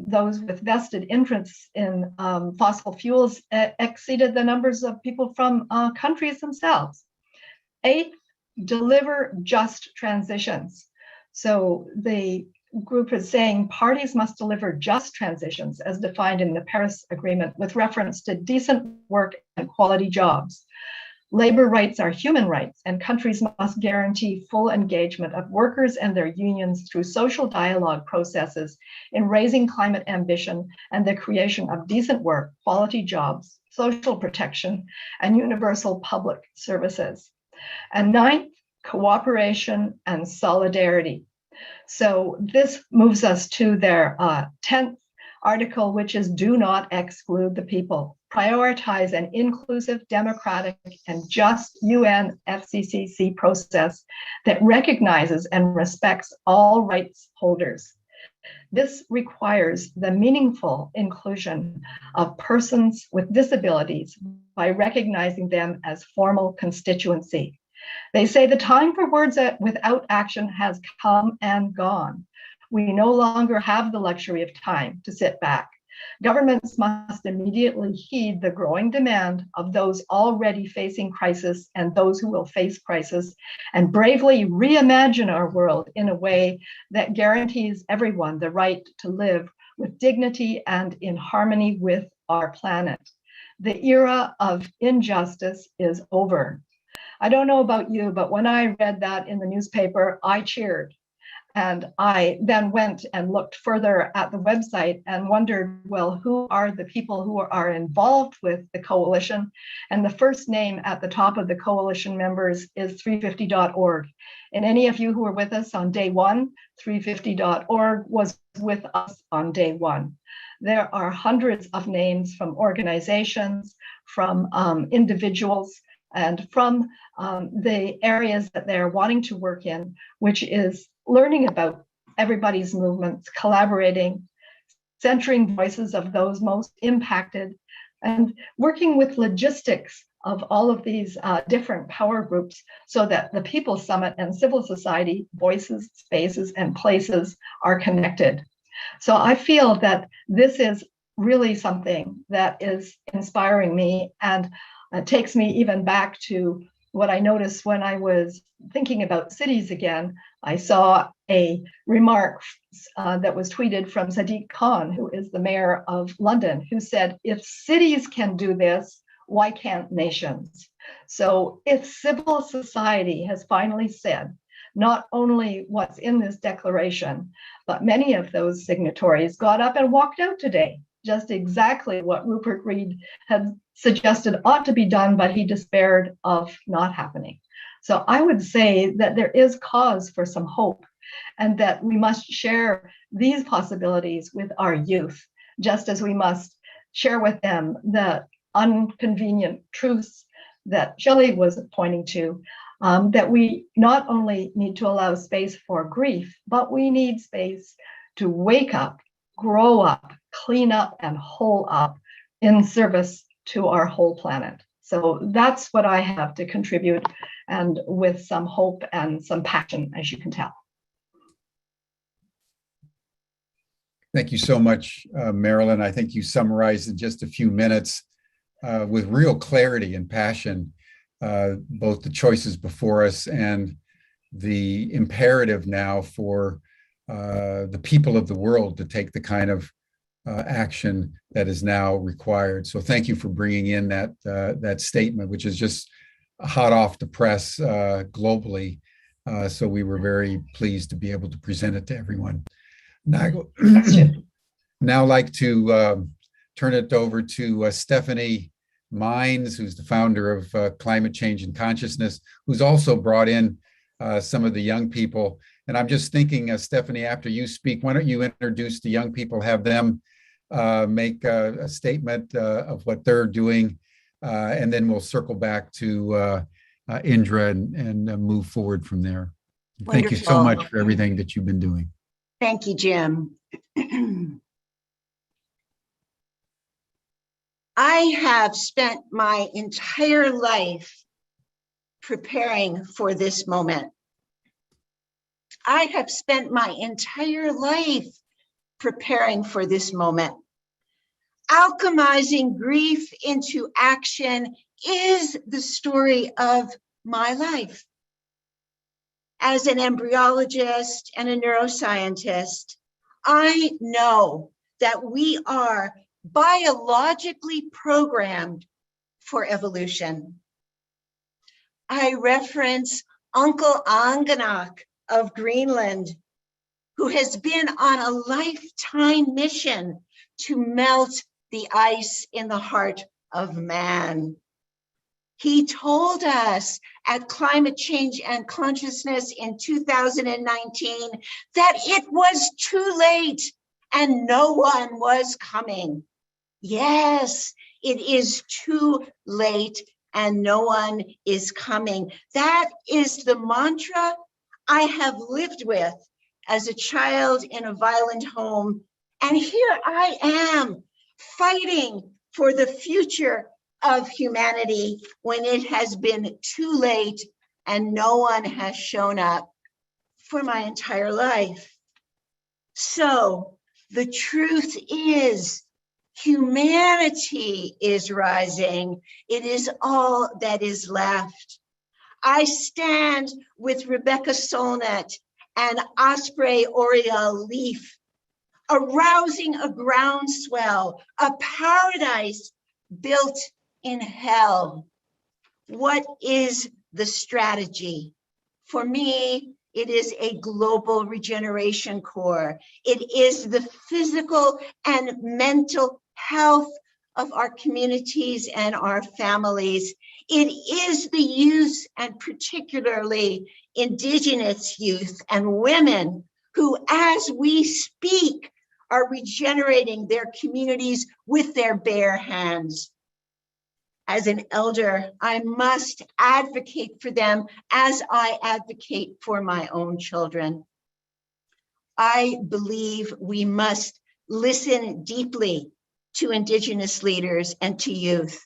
those with vested interests in fossil fuels exceeded the numbers of people from countries themselves. 8th, deliver just transitions. So the group is saying parties must deliver just transitions as defined in the Paris Agreement with reference to decent work and quality jobs. Labor rights are human rights, and countries must guarantee full engagement of workers and their unions through social dialogue processes in raising climate ambition and the creation of decent work, quality jobs, social protection, and universal public services. And 9th, cooperation and solidarity. So this moves us to their 10th article, which is do not exclude the people. Prioritize an inclusive, democratic, and just UN FCCC process that recognizes and respects all rights holders. This requires the meaningful inclusion of persons with disabilities by recognizing them as formal constituency. They say the time for words without action has come and gone. We no longer have the luxury of time to sit back. Governments must immediately heed the growing demand of those already facing crisis and those who will face crisis, and bravely reimagine our world in a way that guarantees everyone the right to live with dignity and in harmony with our planet. The era of injustice is over. I don't know about you, but when I read that in the newspaper, I cheered. And I then went and looked further at the website and wondered, well, who are the people who are involved with the coalition? And the first name at the top of the coalition members is 350.org. And any of you who were with us on day one, 350.org was with us on day one. There are hundreds of names from organizations, from individuals, and from the areas that they're wanting to work in, which is learning about everybody's movements, collaborating, centering voices of those most impacted, and working with logistics of all of these different power groups so that the People's Summit and civil society voices, spaces, and places are connected. So I feel that this is really something that is inspiring me, and takes me even back to what I noticed when I was thinking about cities again. I saw a remark that was tweeted from Sadiq Khan, who is the mayor of London, who said, if cities can do this, why can't nations? So if civil society has finally said not only what's in this declaration, but many of those signatories got up and walked out today, just exactly what Rupert Reed had suggested ought to be done, but he despaired of not happening. So I would say that there is cause for some hope, and that we must share these possibilities with our youth, just as we must share with them the inconvenient truths that Shelley was pointing to, that we not only need to allow space for grief, but we need space to wake up, grow up, clean up, and whole up in service to our whole planet. So that's what I have to contribute, and with some hope and some passion, as you can tell. Thank you so much, Marilyn. I think you summarized in just a few minutes with real clarity and passion, both the choices before us and the imperative now for the people of the world to take the kind of action that is now required. So thank you for bringing in that statement, which is just hot off the press globally. So we were very pleased to be able to present it to everyone. Now I'd like to turn it over to Stephanie Mines, who's the founder of Climate Change and Consciousness, who's also brought in some of the young people. And I'm just thinking, Stephanie, after you speak, why don't you introduce the young people, have them make a statement of what they're doing, and then we'll circle back to Indra and move forward from there. Wonderful. Thank you so much for everything that you've been doing. Thank you, Jim. I have spent my entire life preparing for this moment. I have spent my entire life preparing for this moment. Alchemizing grief into action is the story of my life. As an embryologist and a neuroscientist, I know that we are biologically programmed for evolution. I reference Uncle Anganak of Greenland, who has been on a lifetime mission to melt the ice in the heart of man. He told us at Climate Change and Consciousness in 2019 that it was too late and no one was coming. Yes, it is too late and no one is coming. That is the mantra I have lived with as a child in a violent home. And here I am fighting for the future of humanity when it has been too late and no one has shown up for my entire life. So the truth is, humanity is rising. It is all that is left. I stand with Rebecca Solnit and Osprey Oriel Leaf, arousing a groundswell, a paradise built in hell. What is the strategy? For me, it is a global regeneration core. It is the physical and mental health of our communities and our families. It is the youth, and particularly Indigenous youth and women, who, as we speak, are regenerating their communities with their bare hands. As an elder, I must advocate for them as I advocate for my own children. I believe we must listen deeply to Indigenous leaders and to youth.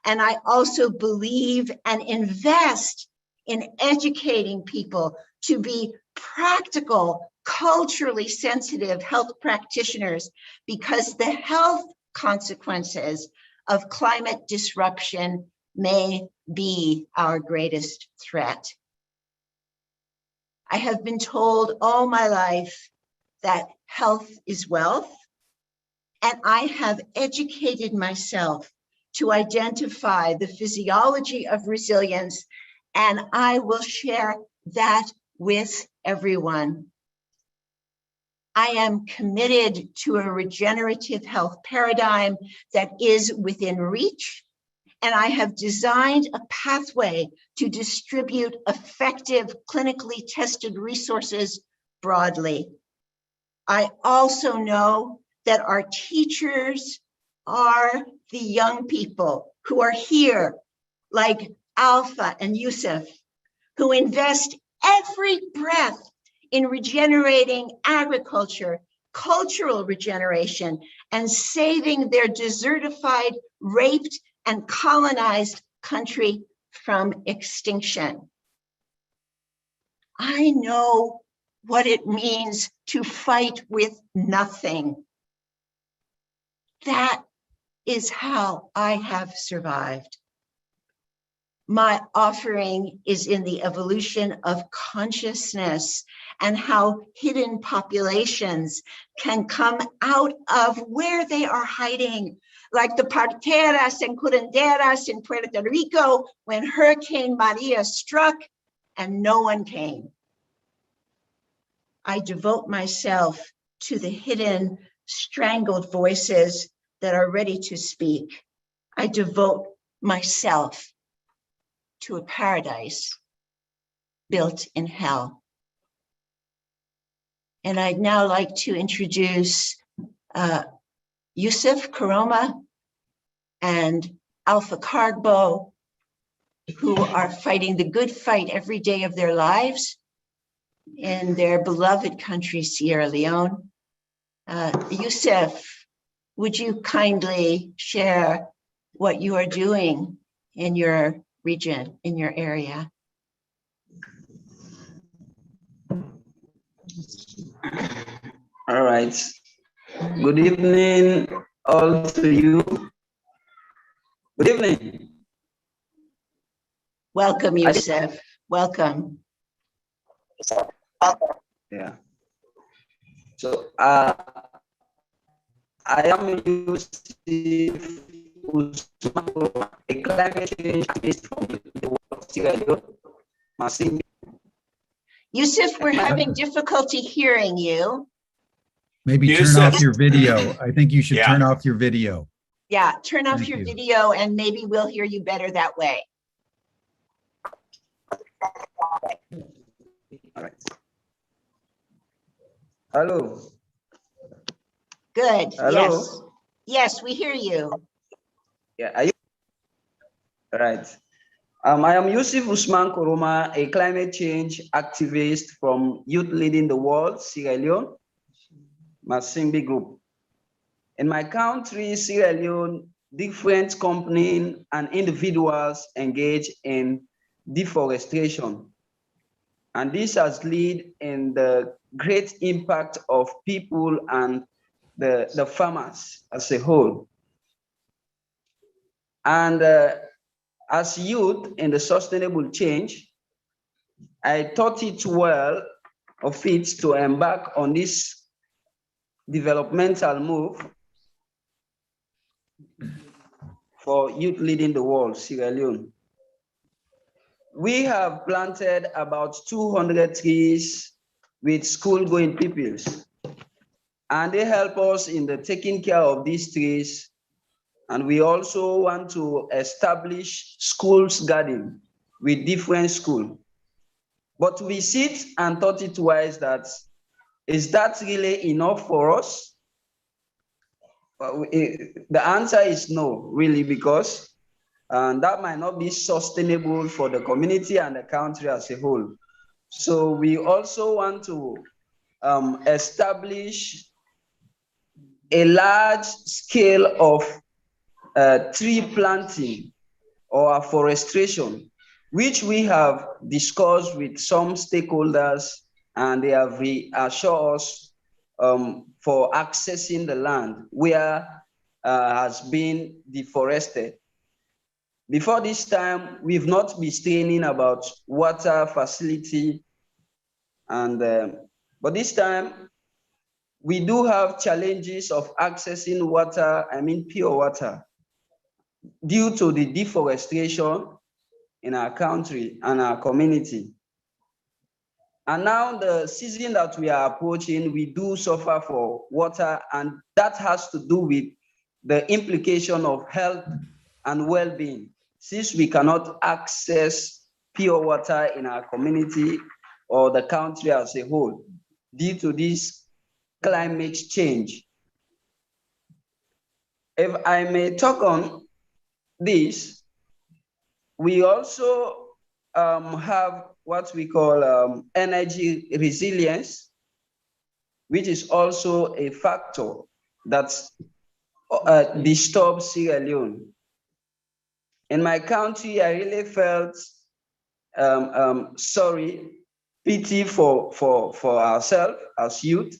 And I also believe and invest in educating people to be practical, culturally sensitive health practitioners, because the health consequences of climate disruption may be our greatest threat. I have been told all my life that health is wealth, and I have educated myself to identify the physiology of resilience, and I will share that with everyone. I am committed to a regenerative health paradigm that is within reach, and I have designed a pathway to distribute effective clinically tested resources broadly. I also know that our teachers are the young people who are here, like Alpha and Yusuf, who invest every breath in regenerating agriculture, cultural regeneration, and saving their desertified, raped, and colonized country from extinction. I know what it means to fight with nothing. That is how I have survived. My offering is in the evolution of consciousness and how hidden populations can come out of where they are hiding, like the parteras and curanderas in Puerto Rico when Hurricane Maria struck and no one came. I devote myself to the hidden, strangled voices that are ready to speak. I devote myself to a paradise built in hell. And I'd now like to introduce Yusuf Karoma and Alpha Cargbo, who are fighting the good fight every day of their lives in their beloved country, Sierra Leone. Yusuf, would you kindly share what you are doing in your region, in your area? All right. Good evening, all to you. Good evening. Welcome, Yusuf. Welcome. Yeah. So I am Yusuf, a climate change activist from the world, Sierra Leone. Yusuf, we're having difficulty hearing you. Maybe turn off your video. I think you should turn off your video. Yeah, turn off Thank your you. video and maybe we'll hear you better that way. All right. Hello. Good. Hello. Yes. Yes, we hear you. Yeah. Are you? All right. I am Yusuf Usman Koroma, a climate change activist from Youth Leading the World, Sierra Leone, Masimbi Group. In my country, Sierra Leone, different companies and individuals engage in deforestation. And this has led in the great impact of people and the farmers as a whole. And as youth in the sustainable change, I thought it well of it to embark on this developmental move for Youth Leading the World, Sierra Leone. We have planted about 200 trees with school-going pupils, and they help us in the taking care of these trees. And we also want to establish schools garden with different schools. But we sit and thought it wise that, is that really enough for us? The answer is no, really, because that might not be sustainable for the community and the country as a whole. So we also want to establish a large scale of tree planting or afforestation, which we have discussed with some stakeholders, and they have reassured us for accessing the land where has been deforested. Before this time, we've not been straining about water facility, and but this time we do have challenges of accessing water, I mean pure water, due to the deforestation in our country and our community. And now the season that we are approaching, we do suffer for water, and that has to do with the implication of health and well-being, since we cannot access pure water in our community or the country as a whole due to this climate change. If I may talk on this, we also have what we call energy resilience, which is also a factor that disturbs Sierra Leone. In my country, I really felt pity for ourselves as youth,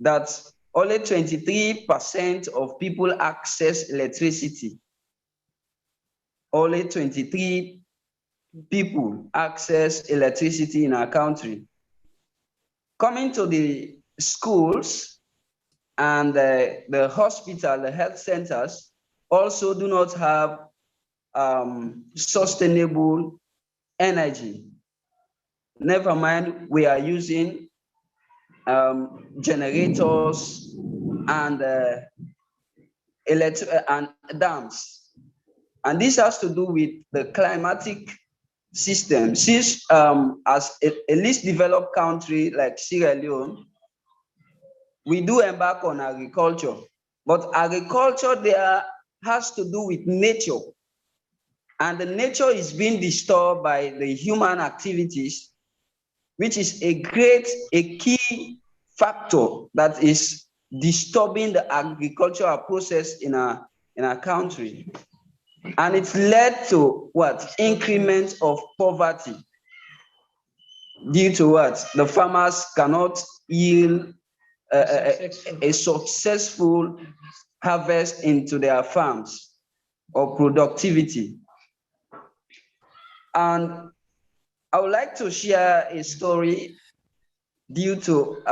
that only 23% of people access electricity. Only 23 people access electricity in our country. Coming to the schools and the hospital, the health centers also do not have sustainable energy. Never mind, we are using generators and dams. And this has to do with the climatic system. Since as a least developed country like Sierra Leone, we do embark on agriculture, but agriculture there has to do with nature. And the nature is being disturbed by the human activities, which is a key factor that is disturbing the agricultural process in our country. And it's led to what? Increment of poverty due to what? The farmers cannot yield a successful harvest into their farms or productivity. And I would like to share a story due to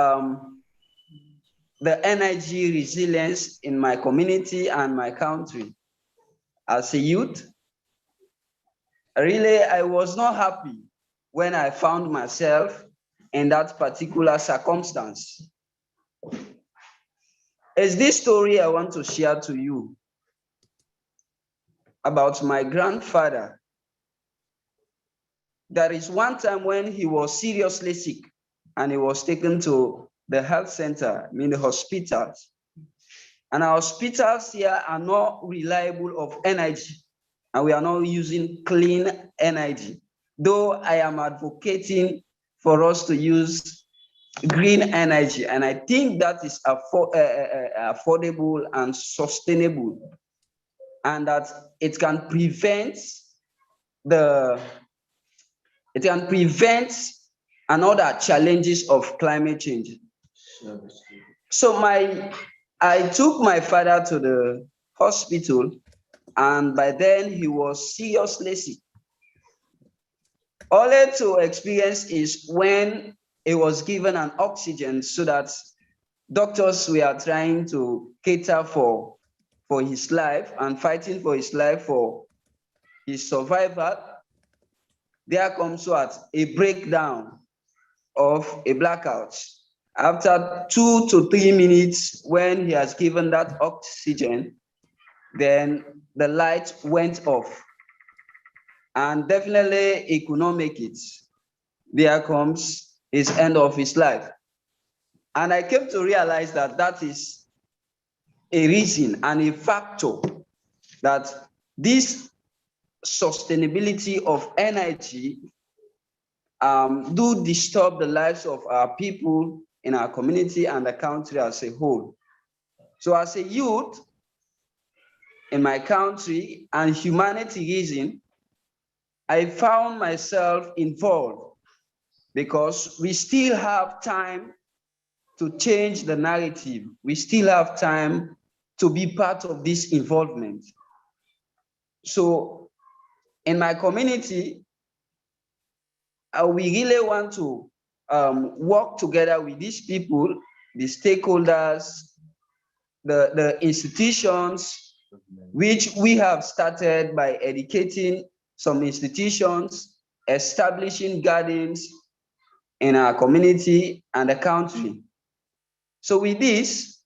the energy resilience in my community and my country. As a youth, really, I was not happy when I found myself in that particular circumstance. It's this story I want to share to you about my grandfather. There is one time when he was seriously sick and he was taken to the health center, I mean the hospitals. And our hospitals here are not reliable of energy, and we are not using clean energy. Though I am advocating for us to use green energy, and I think that is affordable and sustainable, and that it can prevent another challenges of climate change. So I took my father to the hospital, and by then he was seriously sick. All I had to experience is when he was given an oxygen, so that doctors were trying to cater for his life and fighting for his life, for his survival. There comes what? A breakdown of a blackout. After 2 to 3 minutes, when he has given that oxygen, then the light went off. And definitely he could not make it. There comes his end of his life. And I came to realize that that is a reason and a factor that this sustainability of energy do disturb the lives of our people in our community and the country as a whole. So as a youth in my country and humanity reason, I found myself involved because we still have time to change the narrative. We still have time to be part of this involvement. So in my community, we really want to work together with these people, the stakeholders, the institutions, which we have started by educating some institutions, establishing gardens in our community and the country. So with this,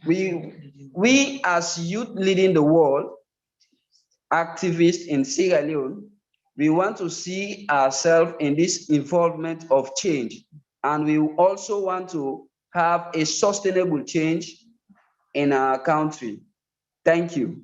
we as youth leading the world, activists in Sierra Leone, we want to see ourselves in this involvement of change. And we also want to have a sustainable change in our country. Thank you.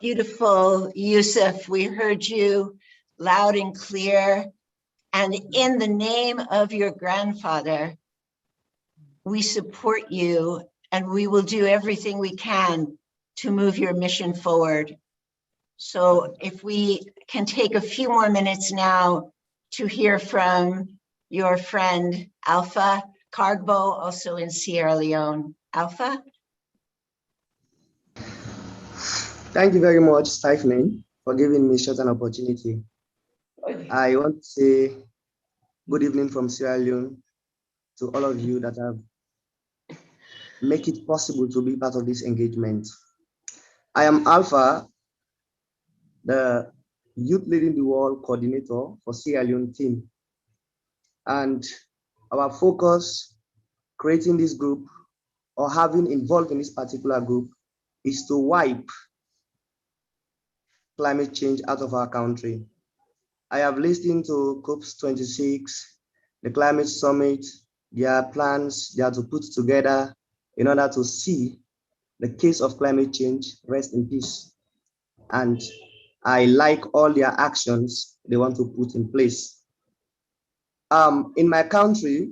Beautiful, Yusuf. We heard you loud and clear. And in the name of your grandfather, we support you and we will do everything we can to move your mission forward. So if we can take a few more minutes now to hear from your friend Alpha Cargbo, also in Sierra Leone. Alpha? Thank you very much, Stephanie, for giving me such an opportunity. I want to say good evening from Sierra Leone to all of you that have made it possible to be part of this engagement. I am Alpha, the Youth Leading the World Coordinator for Sierra Leone team. And our focus, creating this group or having involved in this particular group, is to wipe climate change out of our country. I have listened to COP26, the climate summit, their plans they are to put together in order to see the case of climate change rest in peace. And I like all their actions they want to put in place. In my country,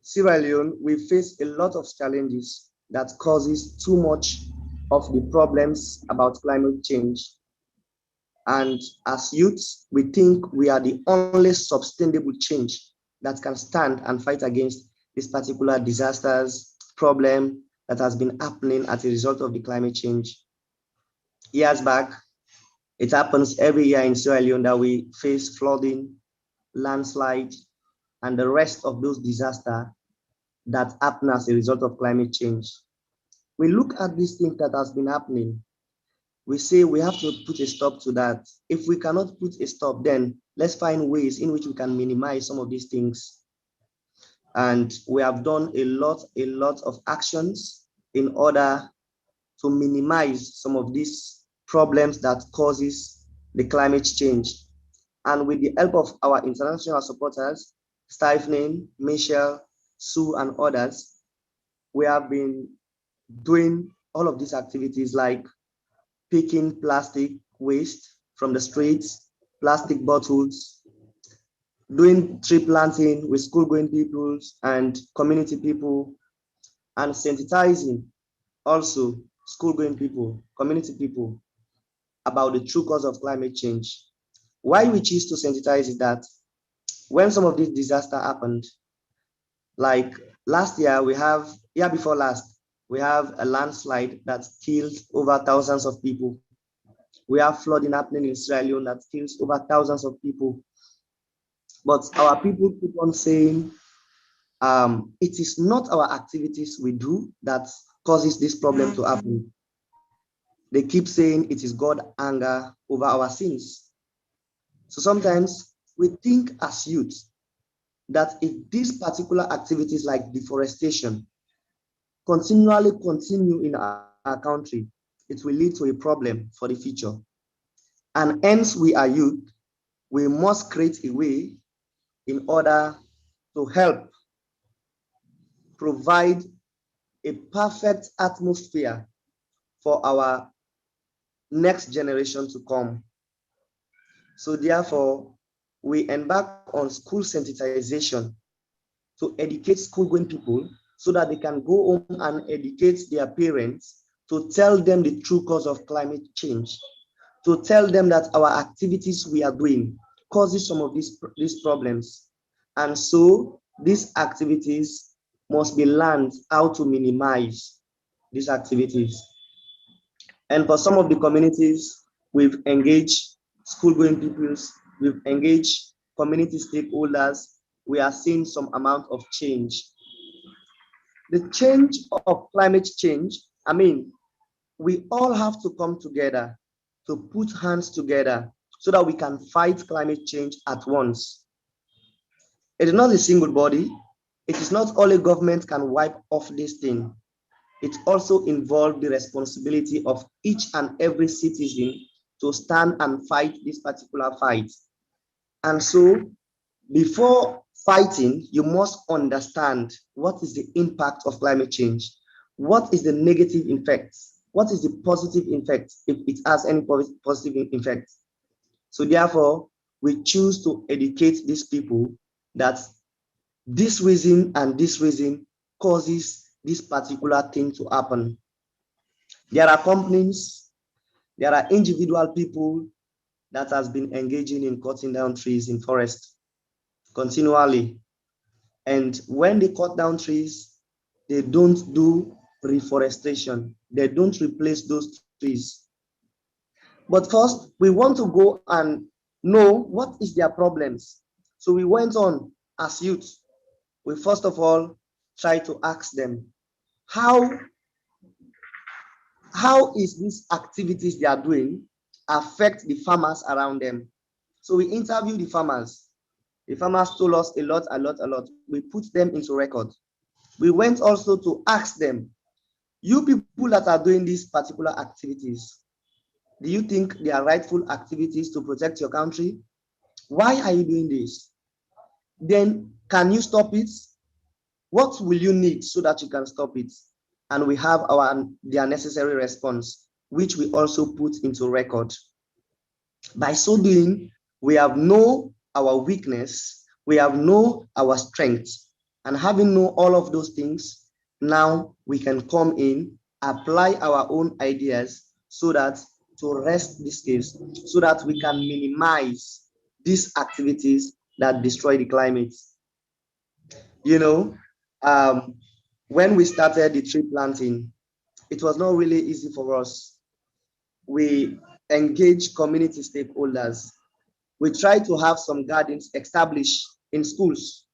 Sierra Leone, we face a lot of challenges that causes too much of the problems about climate change. And as youths, we think we are the only sustainable change that can stand and fight against this particular disasters problem that has been happening as a result of the climate change. Years back, it happens every year in Sierra Leone that we face flooding, landslide, and the rest of those disasters that happen as a result of climate change. We look at these things that has been happening. We say we have to put a stop to that. If we cannot put a stop, then let's find ways in which we can minimize some of these things. And we have done a lot of actions in order to minimize some of these problems that causes the climate change. And with the help of our international supporters, Stephanie, Michelle, Sue, and others, we have been doing all of these activities like picking plastic waste from the streets, plastic bottles, doing tree planting with school-going people and community people, and sensitizing also school-going people, community people about the true cause of climate change. Why we choose to sensitize is that when some of these disasters happened, like last year, year before last, we have a landslide that killed over thousands of people. We have flooding happening in Sierra Leone that kills over thousands of people. But our people keep on saying, it is not our activities we do that causes this problem to happen. They keep saying it is God's anger over our sins. So sometimes we think as youth that if these particular activities like deforestation continually continue in our country, it will lead to a problem for the future. And hence we are youth, we must create a way in order to help provide a perfect atmosphere for our next generation to come. So therefore, we embark on school sensitization to educate school-going people so that they can go home and educate their parents to tell them the true cause of climate change, to tell them that our activities we are doing causes some of these problems. And so these activities must be learned how to minimize these activities. And for some of the communities, we've engaged school-going pupils, we've engaged community stakeholders. We are seeing some amount of change. The change of climate change, I mean, we all have to come together to put hands together so that we can fight climate change at once. It is not a single body. It is not only government can wipe off this thing. It also involves the responsibility of each and every citizen to stand and fight this particular fight. And so before fighting, you must understand what is the impact of climate change. What is the negative effects? What is the positive effect, if it has any positive effect? So therefore, we choose to educate these people that this reason and this reason causes this particular thing to happen. There are companies, there are individual people that has been engaging in cutting down trees in forest continually. And when they cut down trees, they don't do reforestation. They don't replace those trees. But first, we want to go and know what is their problems. So we went on as youth. We first of all try to ask them, how is these activities they are doing affect the farmers around them? So we interviewed the farmers. The farmers told us a lot. We put them into record. We went also to ask them, you people that are doing these particular activities, do you think they are rightful activities to protect your country? Why are you doing this? Then can you stop it? What will you need so that you can stop it? And we have their necessary response, which we also put into record. By so doing, we have known our weakness, we have known our strengths, and having known all of those things, now we can come in, apply our own ideas so that to rest this case, so that we can minimize these activities that destroy the climate. You know, when we started the tree planting, it was not really easy for us. We engaged community stakeholders. We tried to have some gardens established in schools,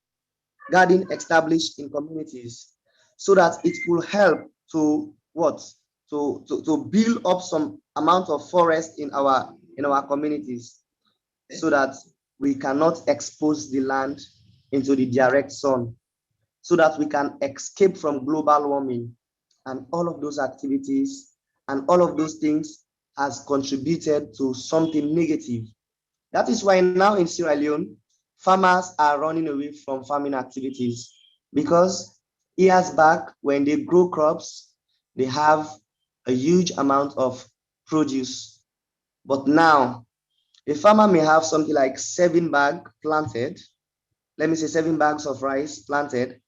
garden established in communities, so that it will help to what? To build up some amount of forest in our communities, so that we cannot expose the land into the direct sun, so that we can escape from global warming. And all of those activities and all of those things has contributed to something negative. That is why now in Sierra Leone, farmers are running away from farming activities, because years back when they grow crops, they have a huge amount of produce. But now a farmer may have something like 7 bags planted, let me say 7 bags of rice planted.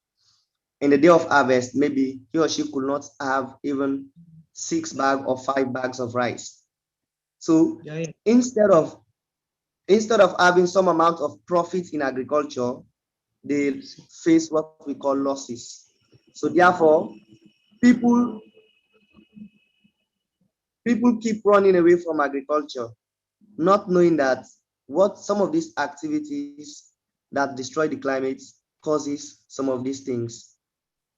In the day of harvest, maybe he or she could not have even 6 bags or 5 bags of rice. So instead of having some amount of profit in agriculture, they face what we call losses. So therefore, people keep running away from agriculture, not knowing that what some of these activities that destroy the climate causes some of these things.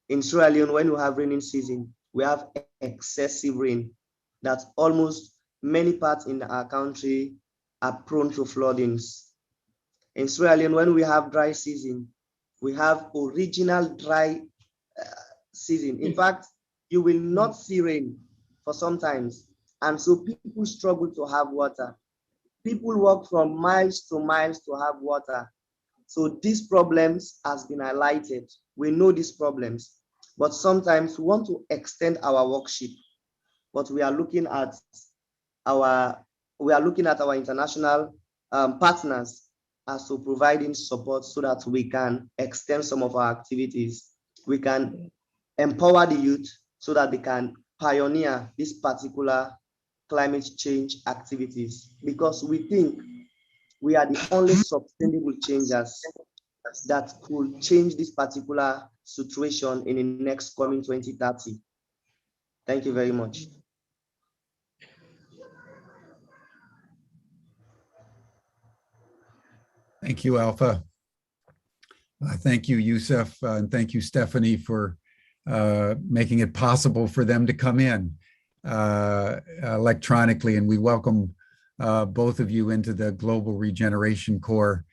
In Sierra Leone, when we have raining season, we have excessive rain that almost many parts in our country are prone to floodings. In Sierra Leone, when we have dry season, we have original dry season. In fact, you will not see rain for some times. And so people struggle to have water. People walk from miles to miles to have water. So these problems has been highlighted. We know these problems, but sometimes we want to extend our workshop, but we are looking at our international partners as to providing support so that we can extend some of our activities. We can empower the youth so that they can pioneer this particular climate change activities, because we think we are the only sustainable changers that could change this particular situation in the next coming 2030. Thank you very much. Thank you, Alpha. Thank you, Yusuf, and thank you, Stephanie, for making it possible for them to come in electronically. And we welcome both of you into the Global Regeneration Corps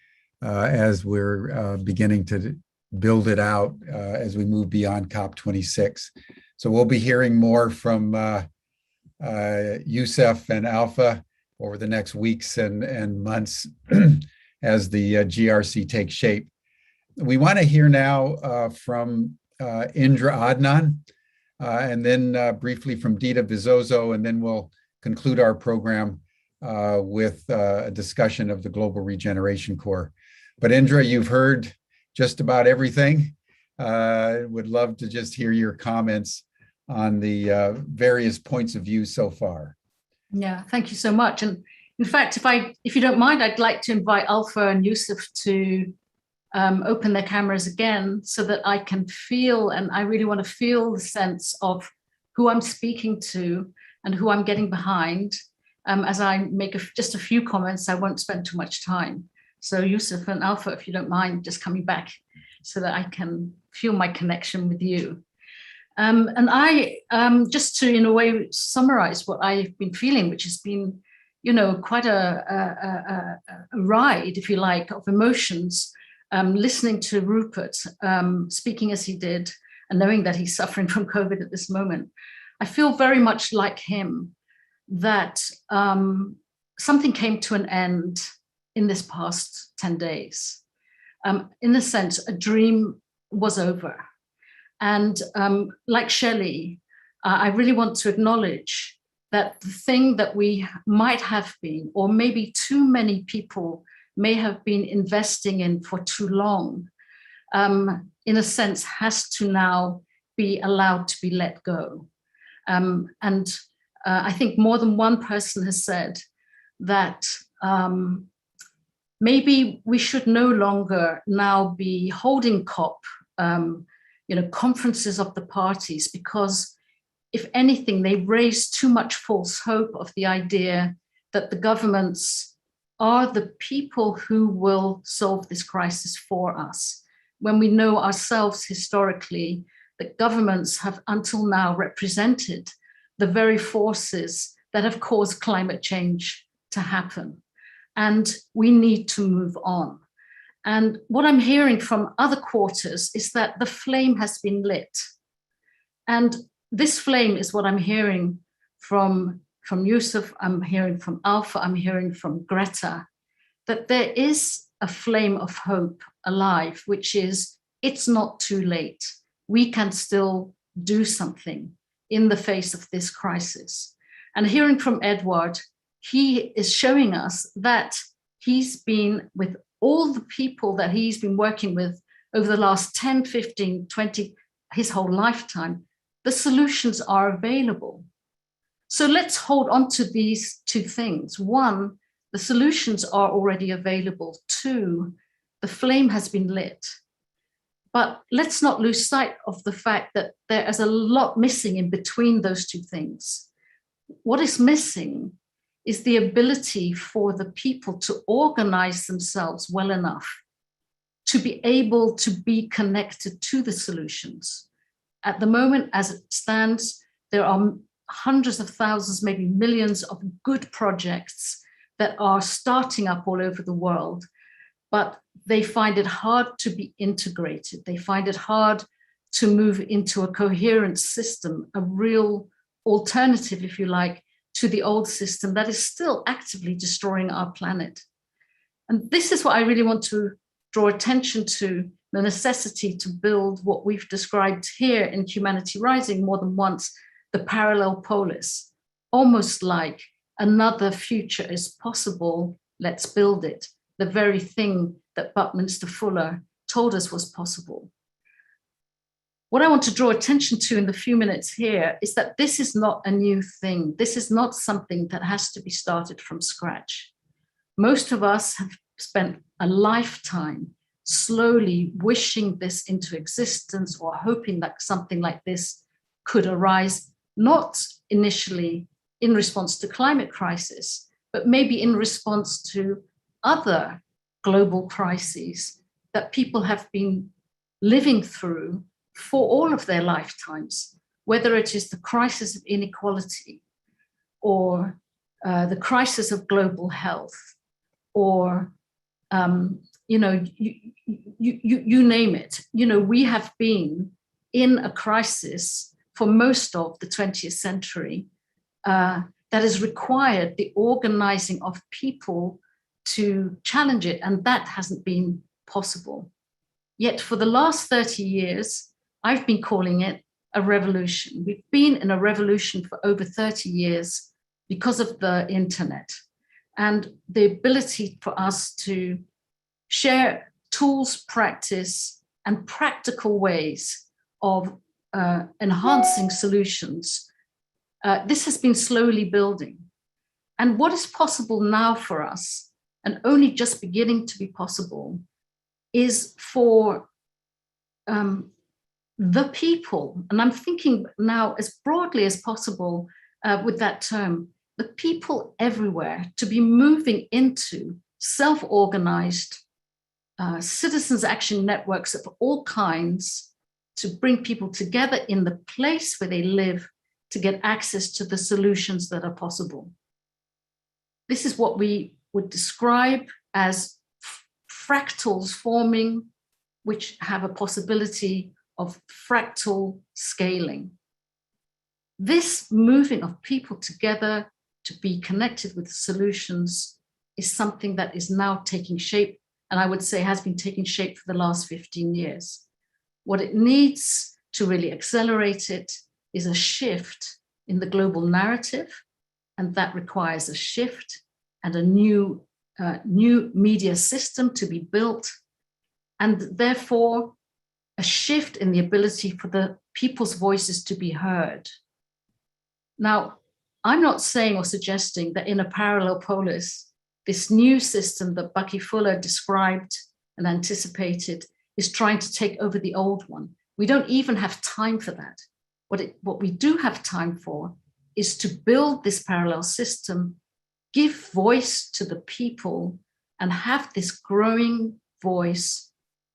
as we're beginning to build it out as we move beyond COP26. So we'll be hearing more from Yusuf and Alpha over the next weeks and months as the GRC takes shape. We want to hear now from Indra Adnan, and then briefly from Dita Vizoso, and then we'll conclude our program with a discussion of the Global Regeneration Corps. But Indra, you've heard just about everything. Would love to just hear your comments on the various points of view so far. Yeah, thank you so much. And in fact, if you don't mind, I'd like to invite Alpha and Yusuf to open their cameras again so that I can feel, and I really want to feel the sense of who I'm speaking to and who I'm getting behind. As I make just a few comments, I won't spend too much time. So Yusuf and Alpha, if you don't mind just coming back so that I can feel my connection with you. And I, just to, in a way, summarize what I've been feeling, which has been, you know, quite a ride, if you like, of emotions, listening to Rupert speaking as he did, and knowing that he's suffering from COVID at this moment. I feel very much like him, that something came to an end in this past 10 days. In a sense, a dream was over. And like Shelley, I really want to acknowledge that the thing that we might have been, or maybe too many people may have been investing in for too long, in a sense, has to now be allowed to be let go. And I think more than one person has said that maybe we should no longer now be holding COP, conferences of the parties, because if anything, they raise too much false hope of the idea that the governments are the people who will solve this crisis for us, when we know ourselves historically that governments have until now represented the very forces that have caused climate change to happen. And we need to move on. And what I'm hearing from other quarters is that the flame has been lit. And this flame is what I'm hearing from Yusuf, I'm hearing from Alpha, I'm hearing from Greta, that there is a flame of hope alive, which is, it's not too late. We can still do something in the face of this crisis. And hearing from Edward, he is showing us that he's been with all the people that he's been working with over the last 10, 15, 20, his whole lifetime. The solutions are available. So let's hold on to these two things. One, the solutions are already available. Two, the flame has been lit. But let's not lose sight of the fact that there is a lot missing in between those two things. What is missing is the ability for the people to organize themselves well enough to be able to be connected to the solutions. At the moment, as it stands, there are hundreds of thousands, maybe millions of good projects that are starting up all over the world, but they find it hard to be integrated. They find it hard to move into a coherent system, a real alternative, if you like, to the old system that is still actively destroying our planet. And this is what I really want to draw attention to, the necessity to build what we've described here in Humanity Rising more than once, the parallel polis, almost like another future is possible, let's build it, the very thing that Buckminster Fuller told us was possible. What I want to draw attention to in the few minutes here is that this is not a new thing. This is not something that has to be started from scratch. Most of us have spent a lifetime slowly wishing this into existence or hoping that something like this could arise, not initially in response to climate crisis, but maybe in response to other global crises that people have been living through for all of their lifetimes, whether it is the crisis of inequality or the crisis of global health, or you name it. We have been in a crisis for most of the 20th century that has required the organizing of people to challenge it, and that hasn't been possible. Yet for the last 30 years, I've been calling it a revolution. We've been in a revolution for over 30 years because of the internet and the ability for us to share tools, practice, and practical ways of enhancing solutions. This has been slowly building. And what is possible now for us, and only just beginning to be possible, is for the people, and I'm thinking now as broadly as possible with that term, the people everywhere to be moving into self-organized citizens' action networks of all kinds to bring people together in the place where they live to get access to the solutions that are possible. This is what we would describe as fractals forming, which have a possibility of fractal scaling. This moving of people together to be connected with solutions is something that is now taking shape, and I would say has been taking shape for the last 15 years. What it needs to really accelerate it is a shift in the global narrative, and that requires a shift and a new media system to be built, and therefore a shift in the ability for the people's voices to be heard. Now, I'm not saying or suggesting that in a parallel polis, this new system that Bucky Fuller described and anticipated is trying to take over the old one. We don't even have time for that. What we do have time for is to build this parallel system, give voice to the people, and have this growing voice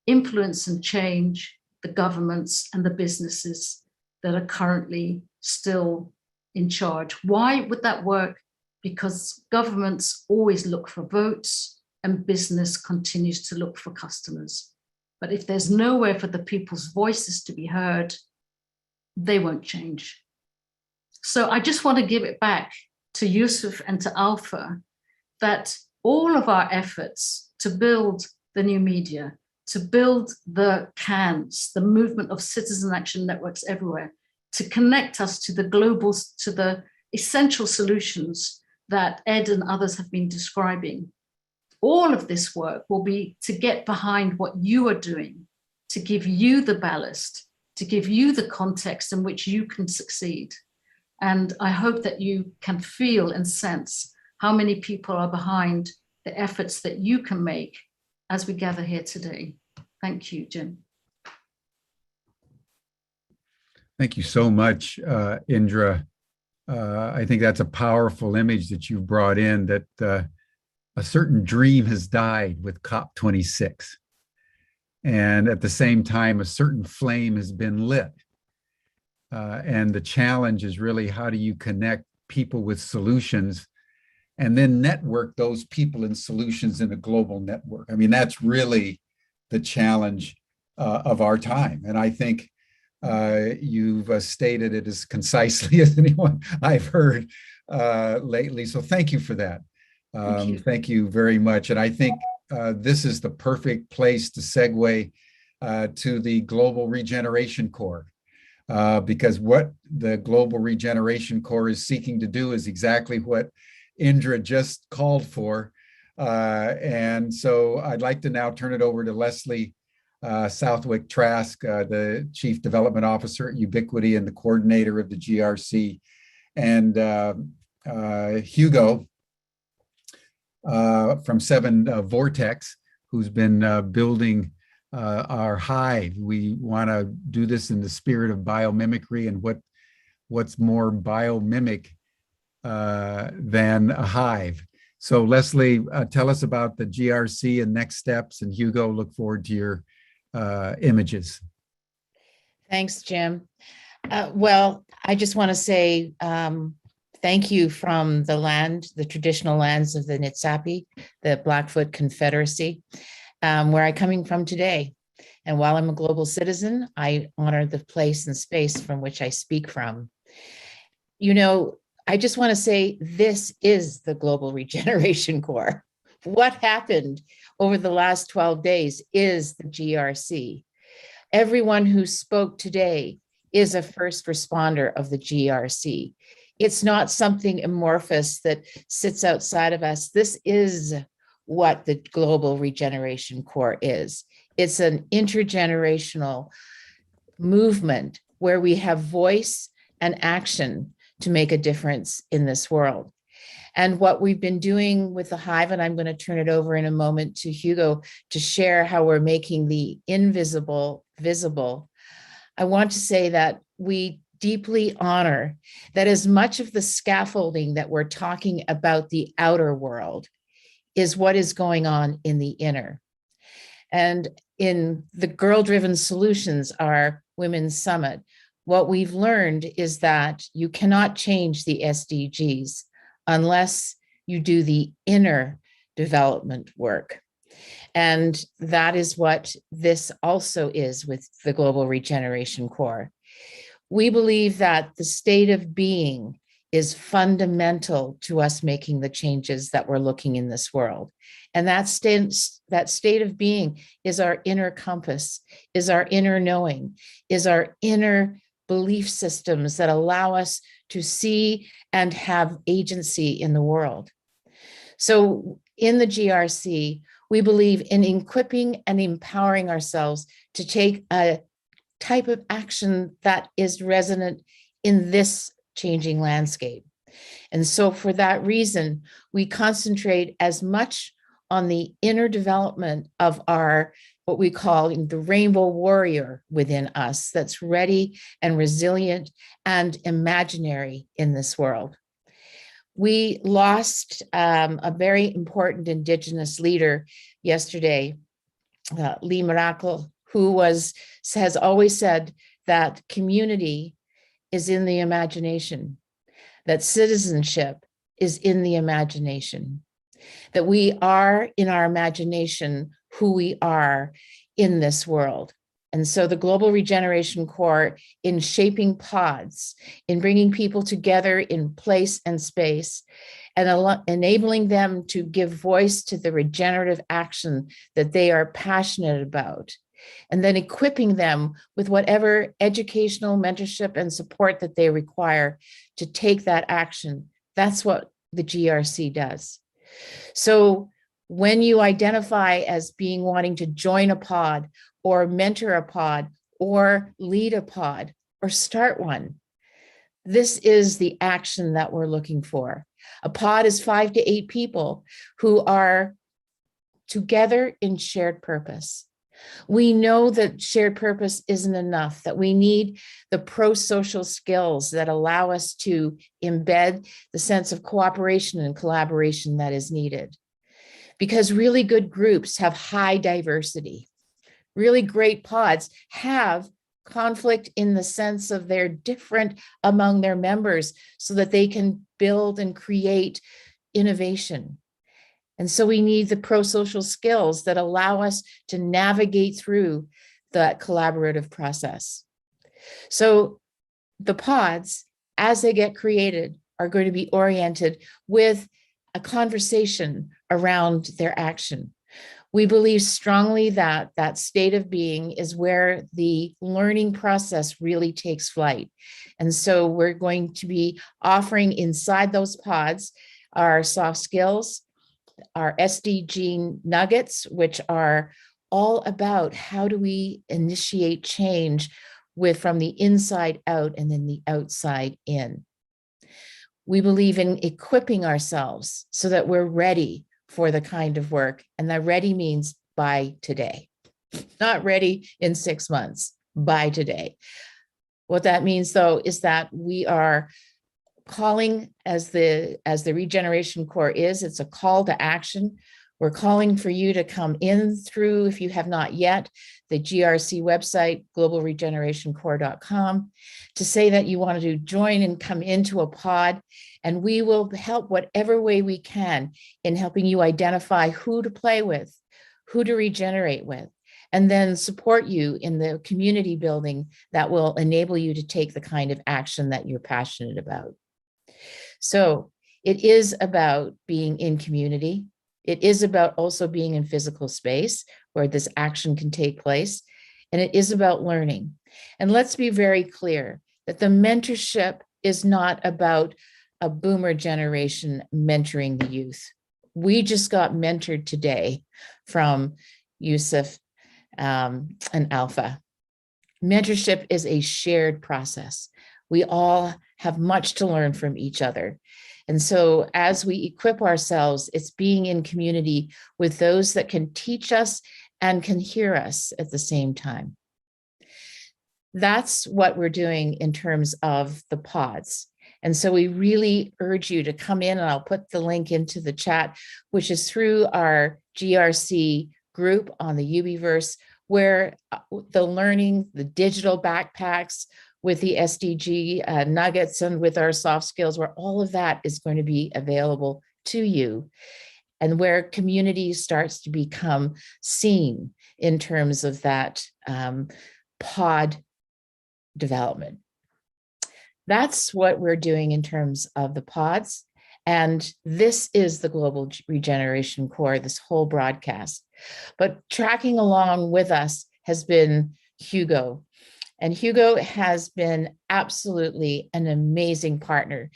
influence and change the governments and the businesses that are currently still in charge. Why would that work? Because governments always look for votes and business continues to look for customers. But if there's nowhere for the people's voices to be heard, they won't change. So I just want to give it back to Yusuf and to Alpha that all of our efforts to build the new media, to build the CANs, the movement of citizen action networks everywhere, to connect us to the global, to the essential solutions that Ed and others have been describing. All of this work will be to get behind what you are doing, to give you the ballast, to give you the context in which you can succeed. And I hope that you can feel and sense how many people are behind the efforts that you can make as we gather here today. Thank you, Jim. Thank you so much, Indra. I think that's a powerful image that you've brought in, that a certain dream has died with COP26. And at the same time, a certain flame has been lit. And the challenge is really, how do you connect people with solutions and then network those people and solutions in a global network? I mean, that's really the challenge of our time. And I think you've stated it as concisely as anyone I've heard lately. So thank you for that. Thank you very much. And I think this is the perfect place to segue to the Global Regeneration Corps. Because what the Global Regeneration Corps is seeking to do is exactly what Indra just called for. And so I'd like to now turn it over to Leslie Southwick Trask, the Chief Development Officer at Ubiquity and the coordinator of the GRC, and Hugo from 7 Vortex, who's been building our hive. We want to do this in the spirit of biomimicry, and what's more biomimic than a hive. So Leslie, tell us about the GRC and next steps, and Hugo, look forward to your images. Thanks, Jim. Well, I just want to say thank you from the traditional lands of the Nitsapi, the Blackfoot Confederacy, where I'm coming from today. And while I'm a global citizen, I honor the place and space from which I speak from. You know, I just want to say this is the Global Regeneration Corps. What happened over the last 12 days is the GRC. Everyone who spoke today is a first responder of the GRC. It's not something amorphous that sits outside of us. This is what the Global Regeneration Corps is. It's an intergenerational movement where we have voice and action to make a difference in this world. And what we've been doing with the hive, and I'm going to turn it over in a moment to Hugo to share how we're making the invisible visible. I want to say that we deeply honor that as much of the scaffolding that we're talking about the outer world is what is going on in the inner. And in the Girl-Driven Solutions, our Women's Summit, what we've learned is that you cannot change the SDGs unless you do the inner development work. And that is what this also is with the Global Regeneration Corps. We believe that the state of being is fundamental to us making the changes that we're looking in this world. And that state of being is our inner compass, is our inner knowing, is our inner belief systems that allow us to see and have agency in the world. So in the GRC, we believe in equipping and empowering ourselves to take a type of action that is resonant in this changing landscape. And so for that reason, we concentrate as much on the inner development of our, what we call the rainbow warrior within us that's ready and resilient and imaginary in this world. We lost a very important Indigenous leader yesterday, Lee Miracle, who has always said that community is in the imagination, that citizenship is in the imagination, that we are in our imagination who we are in this world. And so the Global Regeneration Corps, in shaping pods, in bringing people together in place and space, and enabling them to give voice to the regenerative action that they are passionate about, and then equipping them with whatever educational mentorship and support that they require to take that action. That's what the GRC does. So when you identify as being wanting to join a pod or mentor a pod or lead a pod or start one, this is the action that we're looking for. A pod is 5 to 8 people who are together in shared purpose. We know that shared purpose isn't enough, that we need the pro-social skills that allow us to embed the sense of cooperation and collaboration that is needed. Because really good groups have high diversity. Really great pods have conflict in the sense of they're different among their members so that they can build and create innovation. And so we need the pro-social skills that allow us to navigate through that collaborative process. So the pods, as they get created, are going to be oriented with a conversation around their action. We believe strongly that that state of being is where the learning process really takes flight. And so we're going to be offering inside those pods our soft skills, our SDG nuggets, which are all about how do we initiate change from the inside out and then the outside in. We believe in equipping ourselves so that we're ready for the kind of work, and that ready means by today, not ready in 6 months, by today. What that means, though, is that we are calling, as the Regeneration Corps is, it's a call to action. We're calling for you to come in through, if you have not yet, the GRC website, globalregenerationcorps.com, to say that you want to join and come into a pod, and we will help whatever way we can in helping you identify who to play with, who to regenerate with, and then support you in the community building that will enable you to take the kind of action that you're passionate about. So it is about being in community. It is about also being in physical space where this action can take place. And it is about learning. And let's be very clear that the mentorship is not about a boomer generation mentoring the youth. We just got mentored today from Yusuf and Alpha. Mentorship is a shared process. We all have much to learn from each other. And so as we equip ourselves, it's being in community with those that can teach us and can hear us at the same time. That's what we're doing in terms of the pods. And so we really urge you to come in, and I'll put the link into the chat, which is through our GRC group on the Ubiverse, where the learning, the digital backpacks with the SDG nuggets and with our soft skills, where all of that is going to be available to you, and where community starts to become seen in terms of that pod development. That's what we're doing in terms of the pods. And this is the Global Regeneration Corps, this whole broadcast. But tracking along with us has been Hugo. And Hugo has been absolutely an amazing partner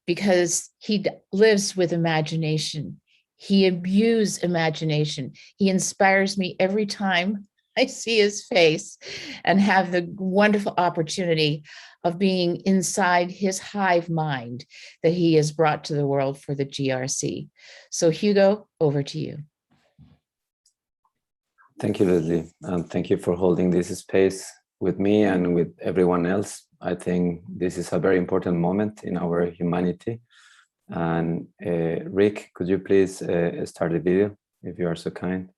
because he lives with imagination. He imbues imagination. He inspires me every time I see his face and have the wonderful opportunity of being inside his hive mind that he has brought to the world for the GRC. So Hugo, over to you. Thank you, Leslie, and thank you for holding this space with me and with everyone else. I think this is a very important moment in our humanity. And Rick, could you please start the video, if you are so kind?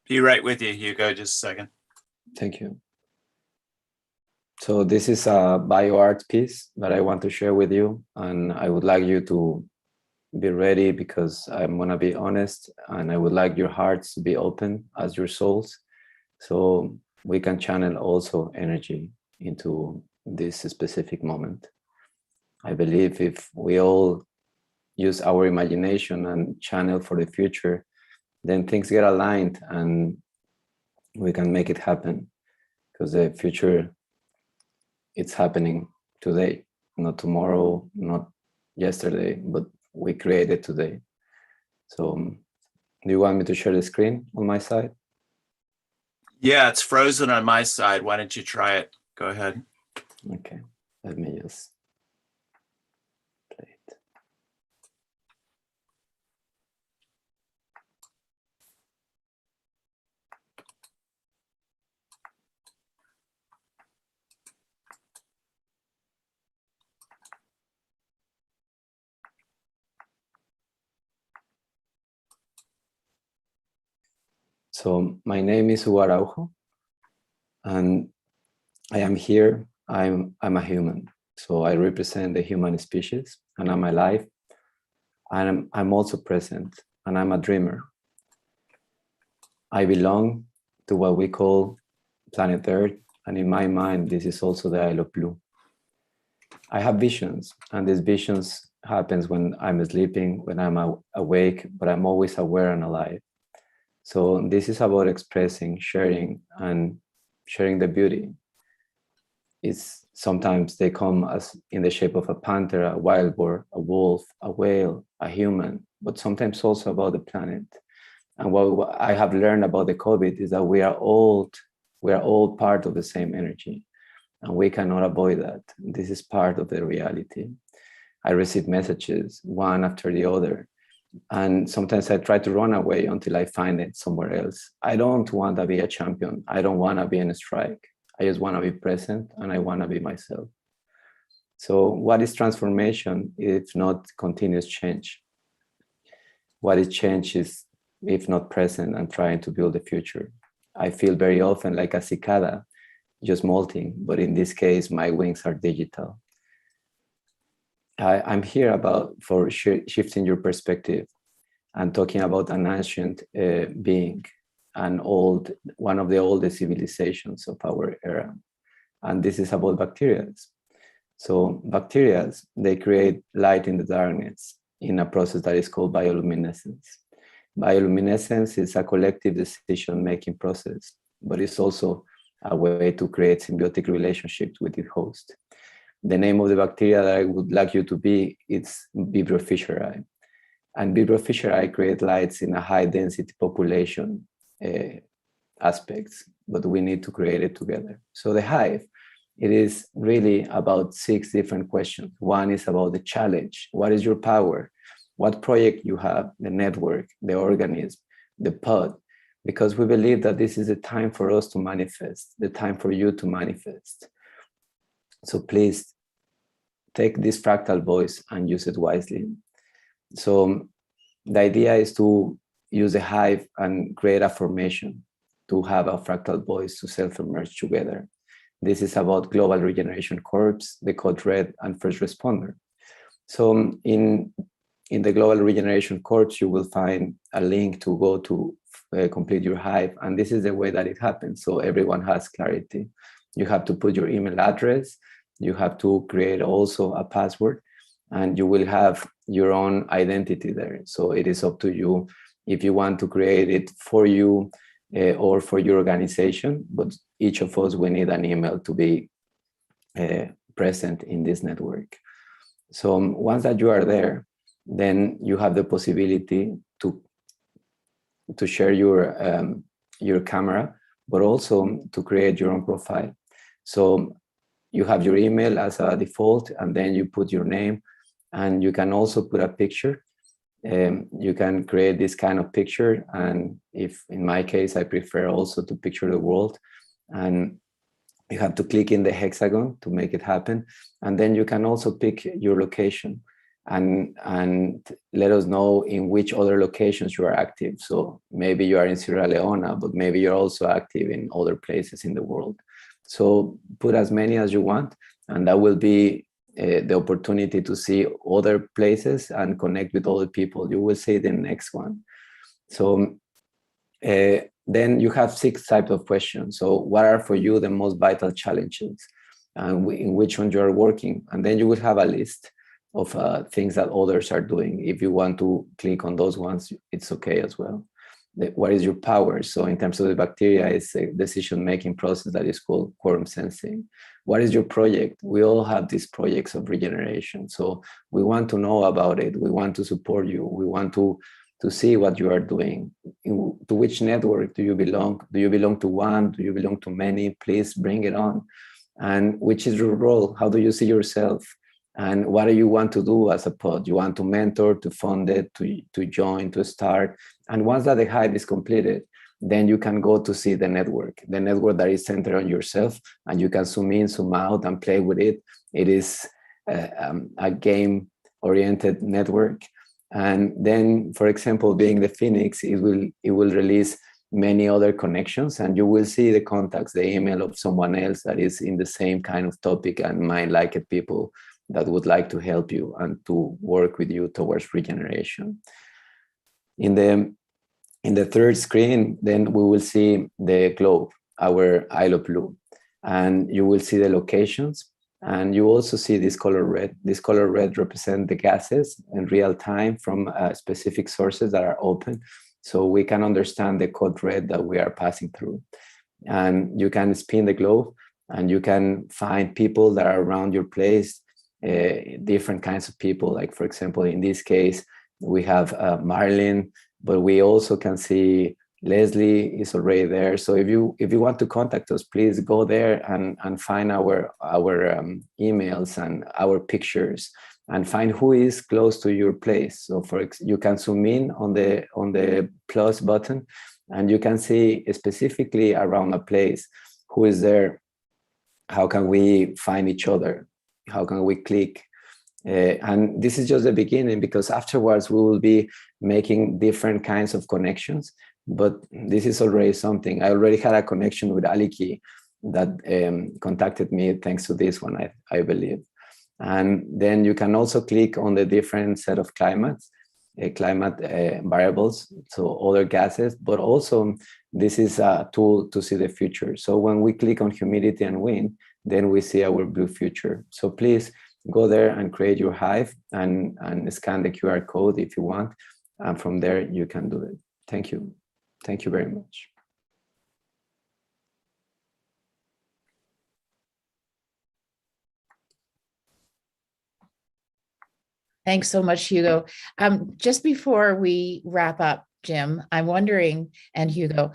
Be right with you, Hugo, just a second. Thank you. So this is a bio art piece that I want to share with you, and I would like you to be ready because I'm going to be honest, and I would like your hearts to be open as your souls, so we can channel also energy into this specific moment. I believe if we all use our imagination and channel for the future, then things get aligned and we can make it happen, because the future, it's happening today, not tomorrow, not yesterday, but we create it today. So do you want me to share the screen on my side? Yeah, it's frozen on my side. Why don't you try it? Go ahead. Okay, let me just play it. So my name is Hugo Araujo, and I am here. I'm a human, so I represent the human species, and I'm alive. And I'm also present, and I'm a dreamer. I belong to what we call planet Earth, and in my mind, this is also the Isle of Blue. I have visions, and these visions happens when I'm sleeping, when I'm awake, but I'm always aware and alive. So this is about expressing, sharing, and sharing the beauty. sometimes they come as in the shape of a panther, a wild boar, a wolf, a whale, a human, but sometimes also about the planet. And what I have learned about the COVID is that we are all part of the same energy, and we cannot avoid that. This is part of the reality. I receive messages one after the other, and sometimes I try to run away until I find it somewhere else. I don't want to be a champion. I don't want to be in a strike. I just want to be present, and I want to be myself. So what is transformation if not continuous change? What is change is if not present and trying to build a future. I feel very often like a cicada, just molting, but in this case, my wings are digital. I'm here for shifting your perspective and talking about an ancient being, one of the oldest civilizations of our era. And this is about bacteria. So bacteria, they create light in the darkness in a process that is called bioluminescence. Bioluminescence is a collective decision-making process, but it's also a way to create symbiotic relationships with the host. The name of the bacteria that I would like you to be, it's Vibrio fischeri. And Vibrio fischeri create lights in a high density population aspects, but we need to create it together. So the hive, it is really about 6 different questions. One is about the challenge. What is your power? What project you have, the network, the organism, the pod, because we believe that this is a time for us to manifest, the time for you to manifest. So please take this fractal voice and use it wisely. So the idea is to use a hive and create a formation to have a fractal voice to self-emerge together. This is about Global Regeneration Corps, the Code Red, and First Responder. So in the Global Regeneration Corps, you will find a link to go to complete your hive. And this is the way that it happens. So everyone has clarity. You have to put your email address. You have to create also a password, and you will have your own identity there. So it is up to you if you want to create it for you or for your organization. But each of us, we need an email to be present in this network. So once that you are there, then you have the possibility to share your camera, but also to create your own profile. So you have your email as a default, and then you put your name, and you can also put a picture. You can create this kind of picture, and if in my case, I prefer also to picture the world, and you have to click in the hexagon to make it happen. And then you can also pick your location and let us know in which other locations you are active. So maybe you are in Sierra Leone, but maybe you're also active in other places in the world. So put as many as you want, and that will be the opportunity to see other places and connect with other people. You will see the next one. So then you have 6 types of questions. So what are for you the most vital challenges, and in which one you are working? And then you will have a list of things that others are doing. If you want to click on those ones, it's okay as well. What is your power? So in terms of the bacteria, it's a decision-making process that is called quorum sensing. What is your project? We all have these projects of regeneration. So we want to know about it. We want to support you. We want to see what you are doing. To which network do you belong? Do you belong to one? Do you belong to many? Please bring it on. And which is your role? How do you see yourself? And what do you want to do as a pod? You want to mentor, to fund it, to join, to start. And once that the hive is completed, then you can go to see the network that is centered on yourself, and you can zoom in, zoom out, and play with it. It is a game-oriented network. And then, for example, being the Phoenix, it will release many other connections, and you will see the contacts, the email of someone else that is in the same kind of topic and mind-like people that would like to help you and to work with you towards regeneration. In the third screen, then we will see the globe, our Isle of Blue, and you will see the locations, and you also see this color red. This color red represents the gases in real time from specific sources that are open, so we can understand the code red that we are passing through. And you can spin the globe, and you can find people that are around your place, different kinds of people. Like, for example, in this case, we have Marlene, but we also can see Leslie is already there. So if you want to contact us, please go there and find our emails and our pictures, and find who is close to your place. So you can zoom in on the plus button, and you can see specifically around a place who is there. How can we find each other? How can we click? And this is just the beginning, because afterwards we will be making different kinds of connections. But this is already something. I already had a connection with Aliki that contacted me thanks to this one, I believe. And then you can also click on the different set of climate variables, so other gases, but also this is a tool to see the future. So when we click on humidity and wind, then we see our blue future. So please go there and create your hive and scan the QR code if you want. And from there, you can do it. Thank you. Thank you very much. Thanks so much, Hugo. Just before we wrap up, Jim, I'm wondering, and Hugo,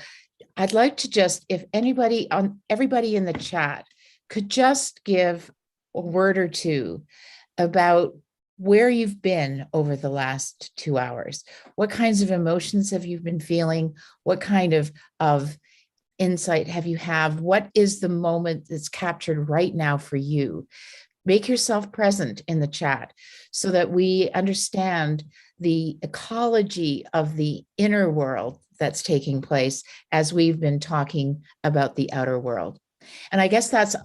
I'd like to just, if everybody in the chat could just give a word or two about where you've been over the last 2 hours. What kinds of emotions have you been feeling? What kind of insight have you had? What is the moment that's captured right now for you? Make yourself present in the chat so that we understand the ecology of the inner world that's taking place as we've been talking about the outer world. And I guess that's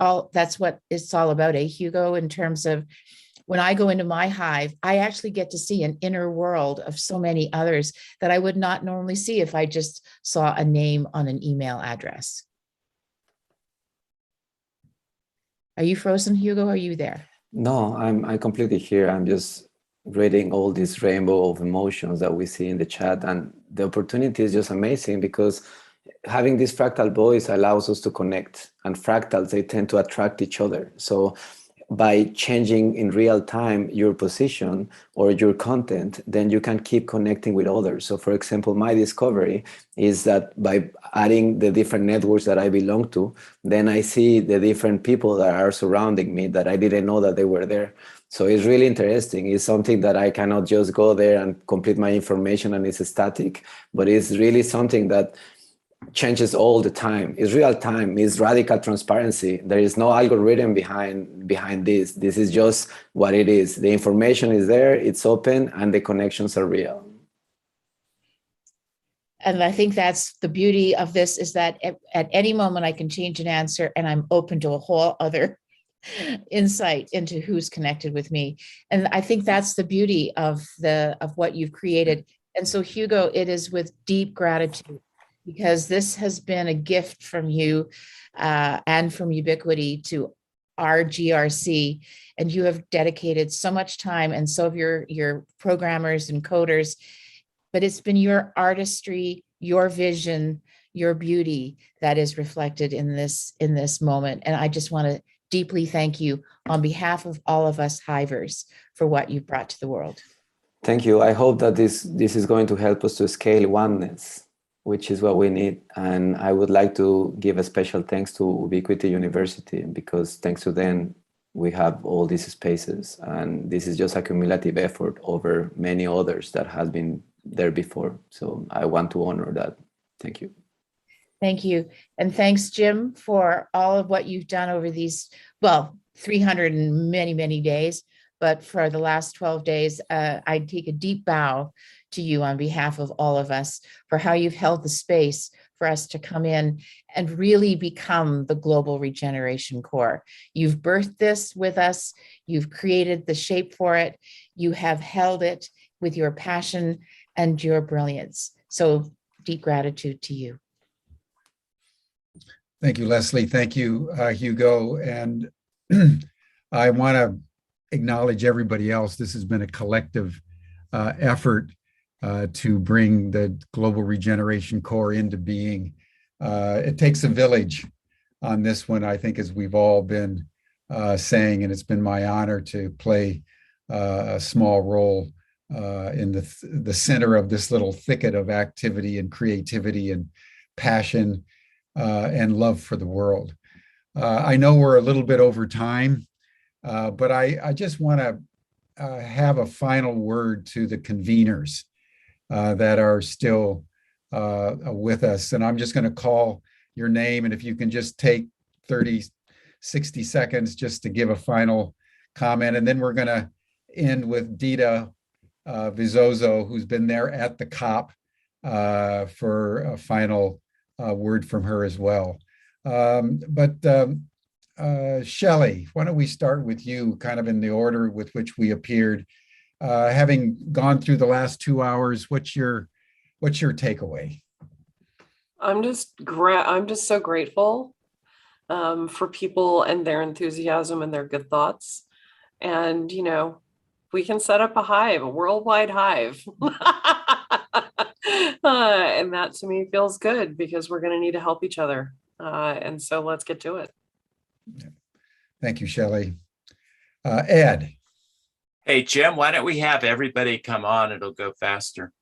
what it's all about, Hugo, in terms of when I go into my hive, I actually get to see an inner world of so many others that I would not normally see if I just saw a name on an email address. Are you frozen, Hugo? Are you there? No, I'm completely here. I'm just reading all this rainbow of emotions that we see in the chat, and the opportunity is just amazing because having this fractal voice allows us to connect, and fractals, they tend to attract each other. So by changing in real time your position or your content, then you can keep connecting with others. So for example, my discovery is that by adding the different networks that I belong to, then I see the different people that are surrounding me that I didn't know that they were there. So it's really interesting. It's something that I cannot just go there and complete my information and it's static, but it's really something that changes all the time. It's real time. It's radical transparency. There is no algorithm behind this. This is just what it is. The information is there, it's open, and the connections are real. And I think that's the beauty of this, is that at any moment I can change an answer and I'm open to a whole other insight into who's connected with me. And I think that's the beauty of what you've created. And so Hugo, it is with deep gratitude, because this has been a gift from you and from Ubiquity to our GRC, and you have dedicated so much time, and so have your programmers and coders, but it's been your artistry, your vision, your beauty that is reflected in this moment. And I just want to deeply thank you on behalf of all of us hivers for what you've brought to the world. Thank you. I hope that this is going to help us to scale oneness, which is what we need. And I would like to give a special thanks to Ubiquity University, because thanks to them, we have all these spaces. And this is just a cumulative effort over many others that has been there before. So I want to honor that. Thank you. Thank you. And thanks, Jim, for all of what you've done over these, 300 and many, many days. But for the last 12 days, I take a deep bow to you on behalf of all of us for how you've held the space for us to come in and really become the global regeneration core. You've birthed this with us. You've created the shape for it. You have held it with your passion and your brilliance. So deep gratitude to you. Thank you, Leslie. Thank you, Hugo. And I want to acknowledge everybody else. This has been a collective effort to bring the Global Regeneration Core into being. It takes a village. on this one, I think, as we've all been saying, and it's been my honor to play a small role in the center of this little thicket of activity and creativity and passion and love for the world. I know we're a little bit over time, but I just want to have a final word to the conveners that are still with us. And I'm just going to call your name, and if you can just take 30, 60 seconds just to give a final comment. And then we're going to end with Dita Vizoso, who's been there at the COP for a final word from her as well. Shelley, why don't we start with you, kind of in the order with which we appeared. Having gone through the last 2 hours, what's your takeaway? I'm just so grateful for people and their enthusiasm and their good thoughts. And, you know, we can set up a hive, a worldwide hive. And that to me feels good because we're going to need to help each other. And so let's get to it. Thank you, Shelley. Ed. Hey, Jim, why don't we have everybody come on? It'll go faster.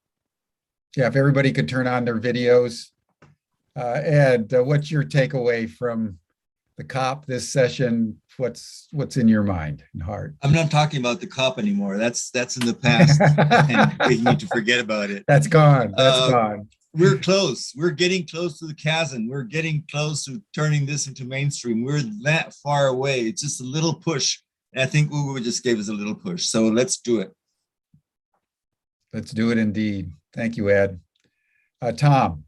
Yeah, if everybody could turn on their videos. Ed, what's your takeaway from the COP this session? What's in your mind and heart? I'm not talking about the COP anymore. That's in the past, and we need to forget about it. That's gone. That's gone. We're close. We're getting close to the chasm. We're getting close to turning this into mainstream. We're that far away. It's just a little push. And I think Uwe just gave us a little push. So let's do it. Let's do it indeed. Thank you, Ed. Tom.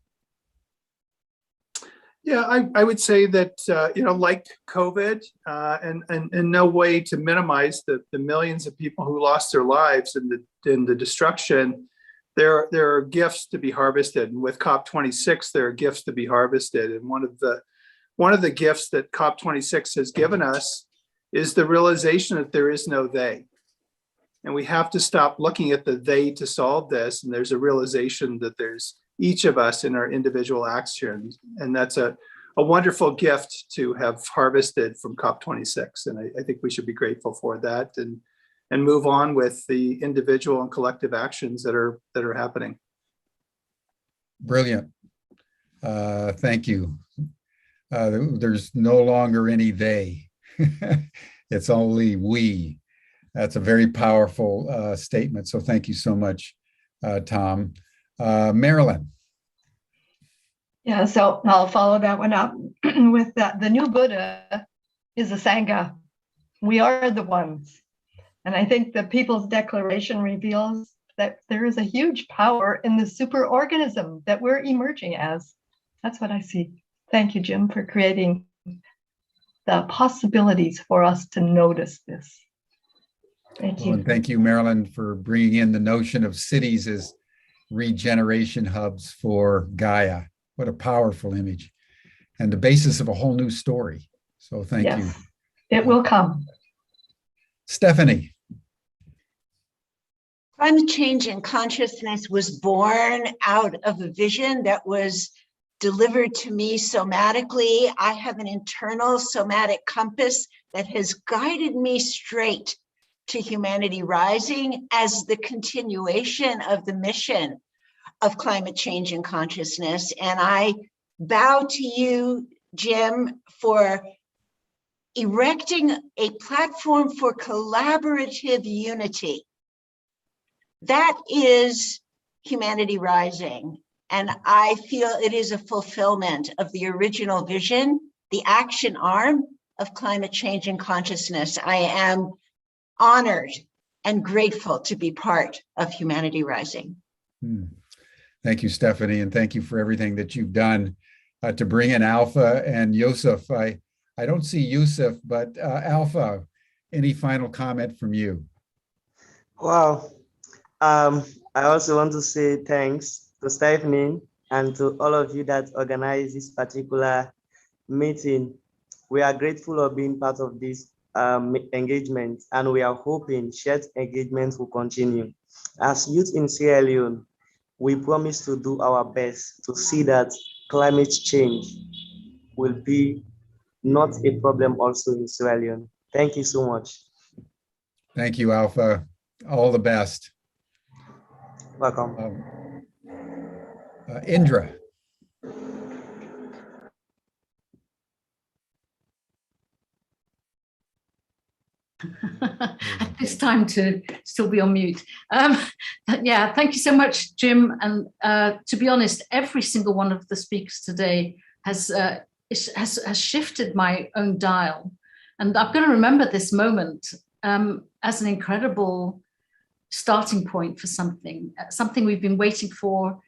Yeah, I would say that, like COVID, and in no way to minimize the millions of people who lost their lives in the destruction, there are gifts to be harvested. And with COP26, there are gifts to be harvested. And one of the gifts that COP26 has given us is the realization that there is no they. And we have to stop looking at the they to solve this. And there's a realization that there's each of us in our individual actions. And that's a wonderful gift to have harvested from COP26. And I think we should be grateful for that and move on with the individual and collective actions that are happening. Brilliant. Thank you. There's no longer any they. It's only we. That's a very powerful statement. So thank you so much, Tom. Marilyn. Yeah, so I'll follow that one up with that. The new Buddha is a Sangha. We are the ones. And I think the People's Declaration reveals that there is a huge power in the superorganism that we're emerging as. That's what I see. Thank you, Jim, for creating the possibilities for us to notice this. Thank you. And thank you, Marilyn, for bringing in the notion of cities as regeneration hubs for Gaia. What a powerful image and the basis of a whole new story. So thank you. It will come. Stephanie. Climate change and consciousness was born out of a vision that was delivered to me somatically. I have an internal somatic compass that has guided me straight to Humanity Rising as the continuation of the mission of climate change and consciousness. And I bow to you, Jim, for erecting a platform for collaborative unity. That is Humanity Rising. And I feel it is a fulfillment of the original vision, the action arm of climate change and consciousness. I am honored and grateful to be part of Humanity Rising. Thank you, Stephanie, and thank you for everything that you've done to bring in Alpha and Yusuf. I don't see Yusuf, but Alpha, any final comment from you? Wow. I also want to say thanks to Stephanie and to all of you that organized this particular meeting. We are grateful of being part of this engagement, and we are hoping shared engagement will continue. As youth in Sierra Leone, we promise to do our best to see that climate change will be not a problem also in Sierra Leone. Thank you so much. Thank you, Alpha. All the best. Welcome. Indra. At this time to still be on mute. Yeah, thank you so much, Jim. And to be honest, every single one of the speakers today has shifted my own dial. And I'm going to remember this moment as an incredible starting point for something we've been waiting for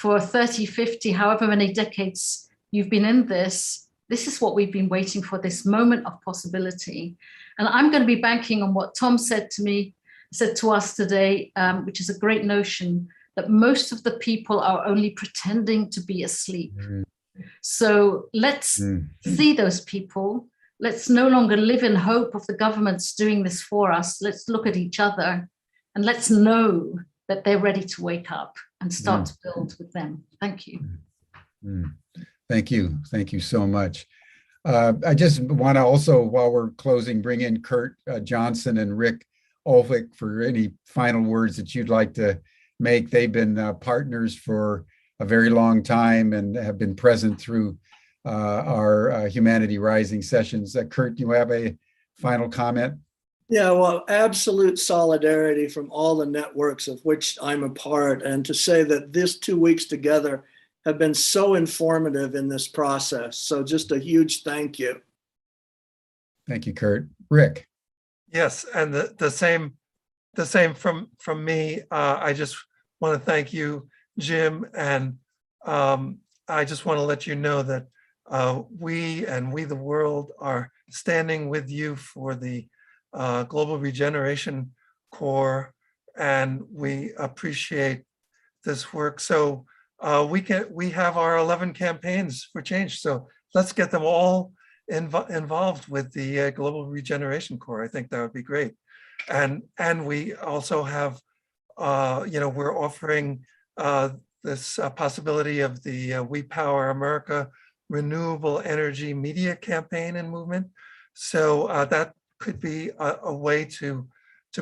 30, 50, however many decades you've been in this. This is what we've been waiting for, this moment of possibility. And I'm going to be banking on what Tom said to us today, which is a great notion, that most of the people are only pretending to be asleep. So let's see those people. Let's no longer live in hope of the governments doing this for us. Let's look at each other and let's know that they're ready to wake up and start to build with them. Thank you. Thank you. Thank you so much. I just want to also, while we're closing, bring in Kurt Johnson and Rick Ulvik for any final words that you'd like to make. They've been partners for a very long time and have been present through our Humanity Rising sessions. Kurt, do you have a final comment? Yeah, well, absolute solidarity from all the networks of which I'm a part, and to say that this 2 weeks together have been so informative in this process. So just a huge thank you. Thank you, Kurt. Rick. Yes, and the same from me. I just want to thank you, Jim, and I just want to let you know that we the world are standing with you for the Global Regeneration Corps, and we appreciate this work. So we have our 11 campaigns for change. So let's get them all involved with the Global Regeneration Corps. I think that would be great. And we also have, we're offering this possibility of the We Power America renewable energy media campaign and movement. So that could be a way to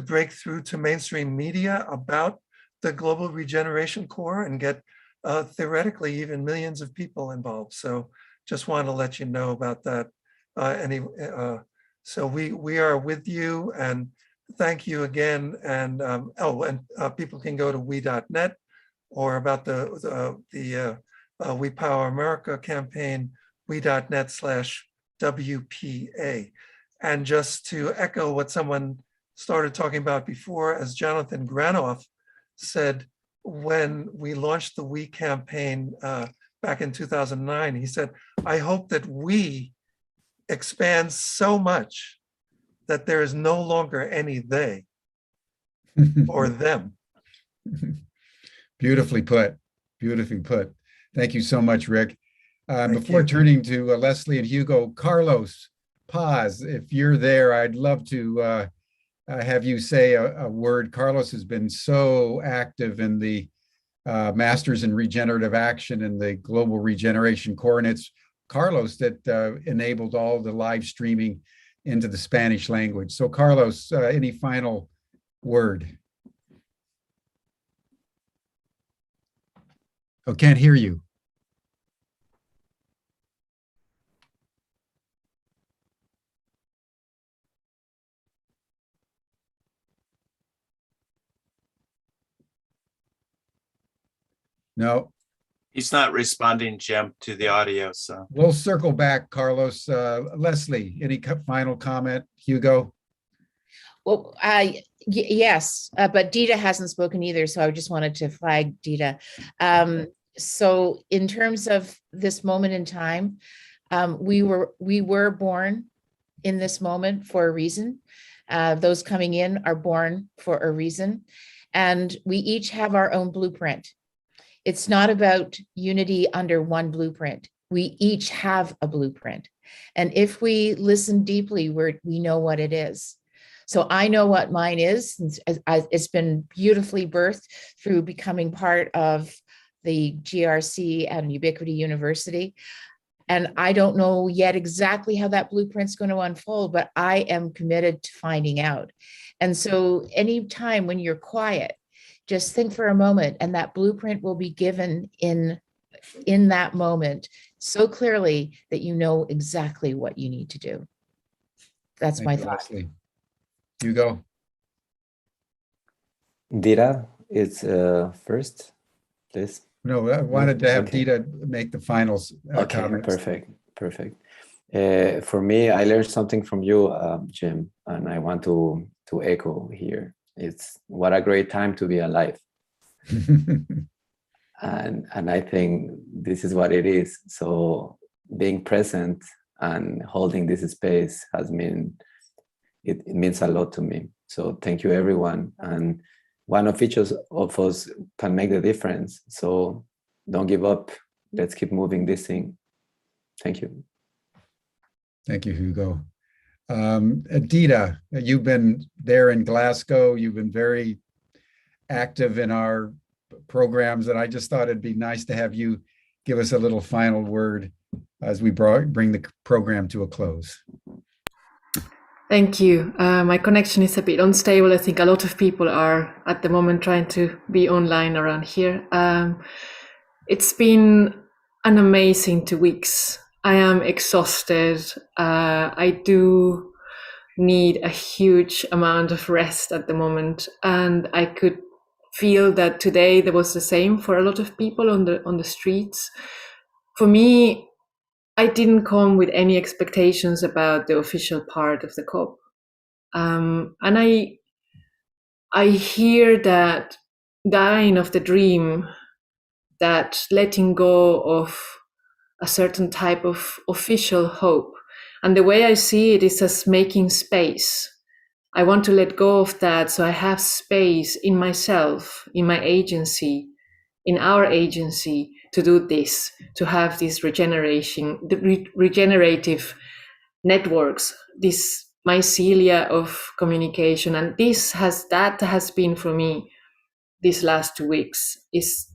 break through to mainstream media about the Global Regeneration Corps and get theoretically even millions of people involved. So just want to let you know about that. So we are with you, and thank you again. And people can go to we.net or about the We Power America campaign, we.net/WPA. And just to echo what someone started talking about before, as Jonathan Granoff said, when we launched the We campaign back in 2009, he said, I hope that we expand so much that there is no longer any they or them. Beautifully put. Beautifully put. Thank you so much, Rick. Before turning to Leslie and Hugo, Carlos Paz, if you're there, I'd love to have you say a word. Carlos has been so active in the Masters in Regenerative Action and the Global Regeneration Corps, and it's Carlos that enabled all the live streaming into the Spanish language. So Carlos, any final word? Oh, can't hear you. No. He's not responding, Jim, to the audio, so. We'll circle back, Carlos. Leslie, any final comment? Hugo? Well, yes, but Dita hasn't spoken either, so I just wanted to flag Dita. So in terms of this moment in time, we were born in this moment for a reason. Those coming in are born for a reason, and we each have our own blueprint. It's not about unity under one blueprint. We each have a blueprint. And if we listen deeply, we know what it is. So I know what mine is. It's been beautifully birthed through becoming part of the GRC and Ubiquity University. And I don't know yet exactly how that blueprint's going to unfold, but I am committed to finding out. And so anytime when you're quiet, just think for a moment, and that blueprint will be given in that moment so clearly that you know exactly what you need to do. That's Thank my you, thought. Leslie. You go. Dita is first, please. No, I wanted to have Okay. Dita make the final Okay, comments. perfect. For me, I learned something from you, Jim, and I want to echo here. It's what a great time to be alive. and I think this is what it is. So being present and holding this space it means a lot to me. So thank you, everyone. And one of each of us can make the difference. So don't give up. Let's keep moving this thing. Thank you. Thank you, Hugo. Dita, you've been there in Glasgow. You've been very active in our programs, and I just thought it'd be nice to have you give us a little final word as we bring the program to a close. Thank you. My connection is a bit unstable. I think a lot of people are at the moment trying to be online around here. It's been an amazing 2 weeks. I am exhausted. I do need a huge amount of rest at the moment, and I could feel that today there was the same for a lot of people on the streets. For me, I didn't come with any expectations about the official part of the COP. And I hear that dying of the dream, that letting go of a certain type of official hope. And the way I see it is as making space. I want to let go of that so I have space in myself, in my agency, in our agency to do this, to have this regeneration, the regenerative networks, this mycelia of communication. And that has been for me these last 2 weeks is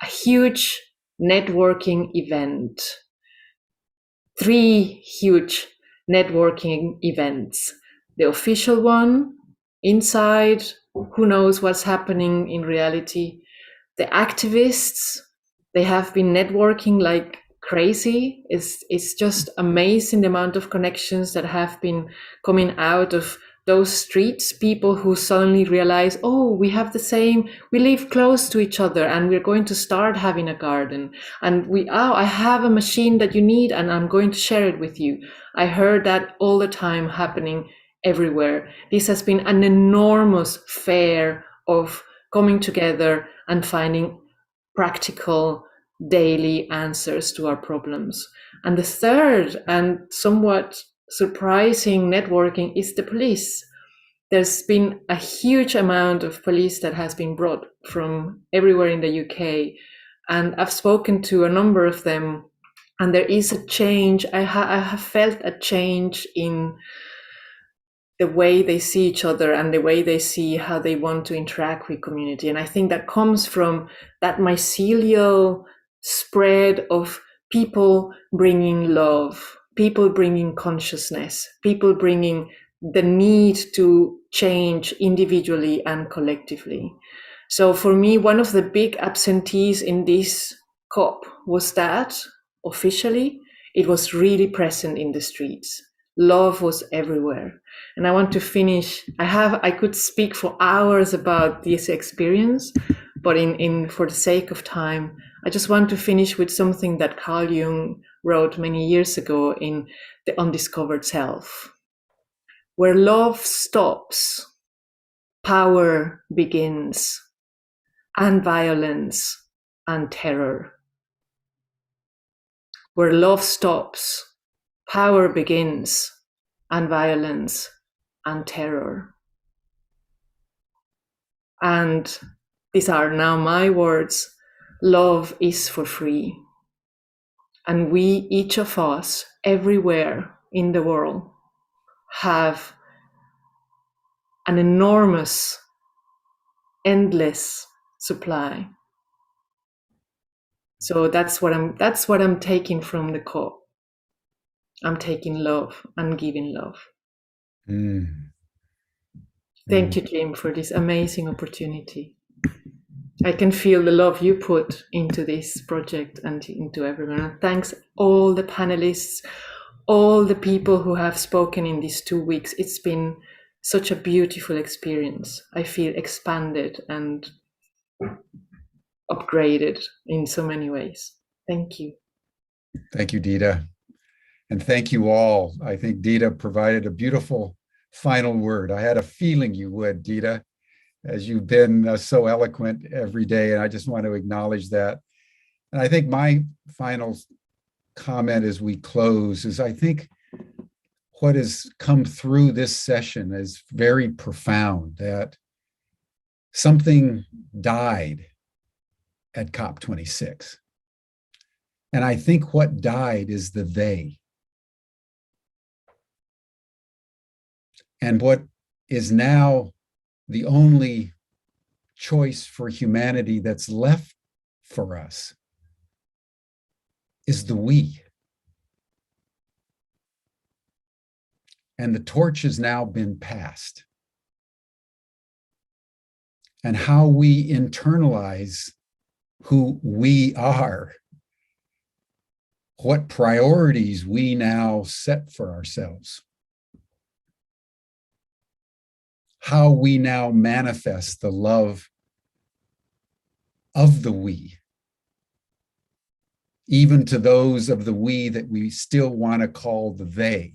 a huge networking event. 3 huge networking events. The official one, inside, who knows what's happening in reality. The activists, they have been networking like crazy. It's just amazing the amount of connections that have been coming out of those streets, people who suddenly realize, oh, we live close to each other and we're going to start having a garden. And I have a machine that you need and I'm going to share it with you. I heard that all the time happening everywhere. This has been an enormous fair of coming together and finding practical daily answers to our problems. And the third and somewhat surprising networking is the police. There's been a huge amount of police that has been brought from everywhere in the UK. And I've spoken to a number of them, and there is a change. I have felt a change in the way they see each other and the way they see how they want to interact with community. And I think that comes from that mycelial spread of people bringing love, people bringing consciousness, people bringing the need to change individually and collectively. So for me, one of the big absentees in this COP was that officially it was really present in the streets. Love was everywhere. And I want to finish. I could speak for hours about this experience, but for the sake of time, I just want to finish with something that Carl Jung wrote many years ago in The Undiscovered Self. Where love stops, power begins, and violence and terror. Where love stops, power begins, and violence and terror. And these are now my words. Love is for free. And we, each of us, everywhere in the world, have an enormous, endless supply. So that's what I'm taking from the COP. I'm taking love and giving love. Thank you, Jim, for this amazing opportunity. I can feel the love you put into this project and into everyone. And thanks all the panelists, all the people who have spoken in these 2 weeks. It's been such a beautiful experience. I feel expanded and upgraded in so many ways. Thank you. Thank you, Dita. And thank you all. I think Dita provided a beautiful final word. I had a feeling you would, Dita, as you've been so eloquent every day. And I just want to acknowledge that. And I think my final comment as we close is I think what has come through this session is very profound, that something died at COP26. And I think what died is the they. And what is now the only choice for humanity that's left for us is the we. And the torch has now been passed. And how we internalize who we are, what priorities we now set for ourselves, how we now manifest the love of the we, even to those of the we that we still want to call the they,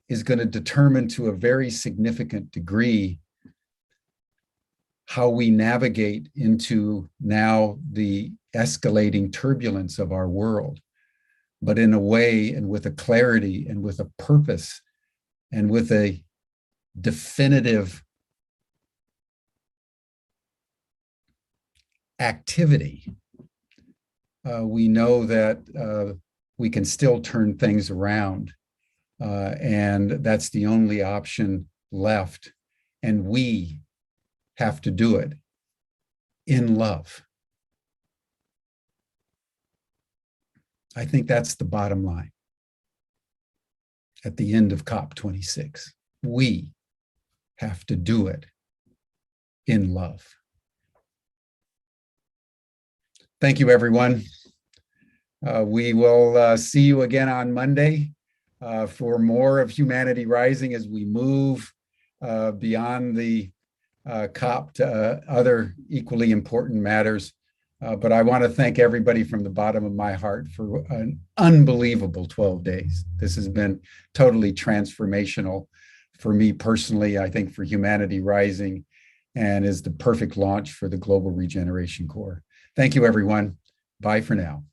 is going to determine to a very significant degree how we navigate into now the escalating turbulence of our world, but in a way and with a clarity and with a purpose and with a definitive activity. We know that we can still turn things around, and that's the only option left. And we have to do it in love. I think that's the bottom line at the end of COP26. We have to do it in love. Thank you, everyone. We will see you again on Monday for more of Humanity Rising as we move beyond the COP to other equally important matters. But I want to thank everybody from the bottom of my heart for an unbelievable 12 days. This has been totally transformational for me personally, I think for Humanity Rising, and is the perfect launch for the Global Regeneration Corps. Thank you, everyone. Bye for now.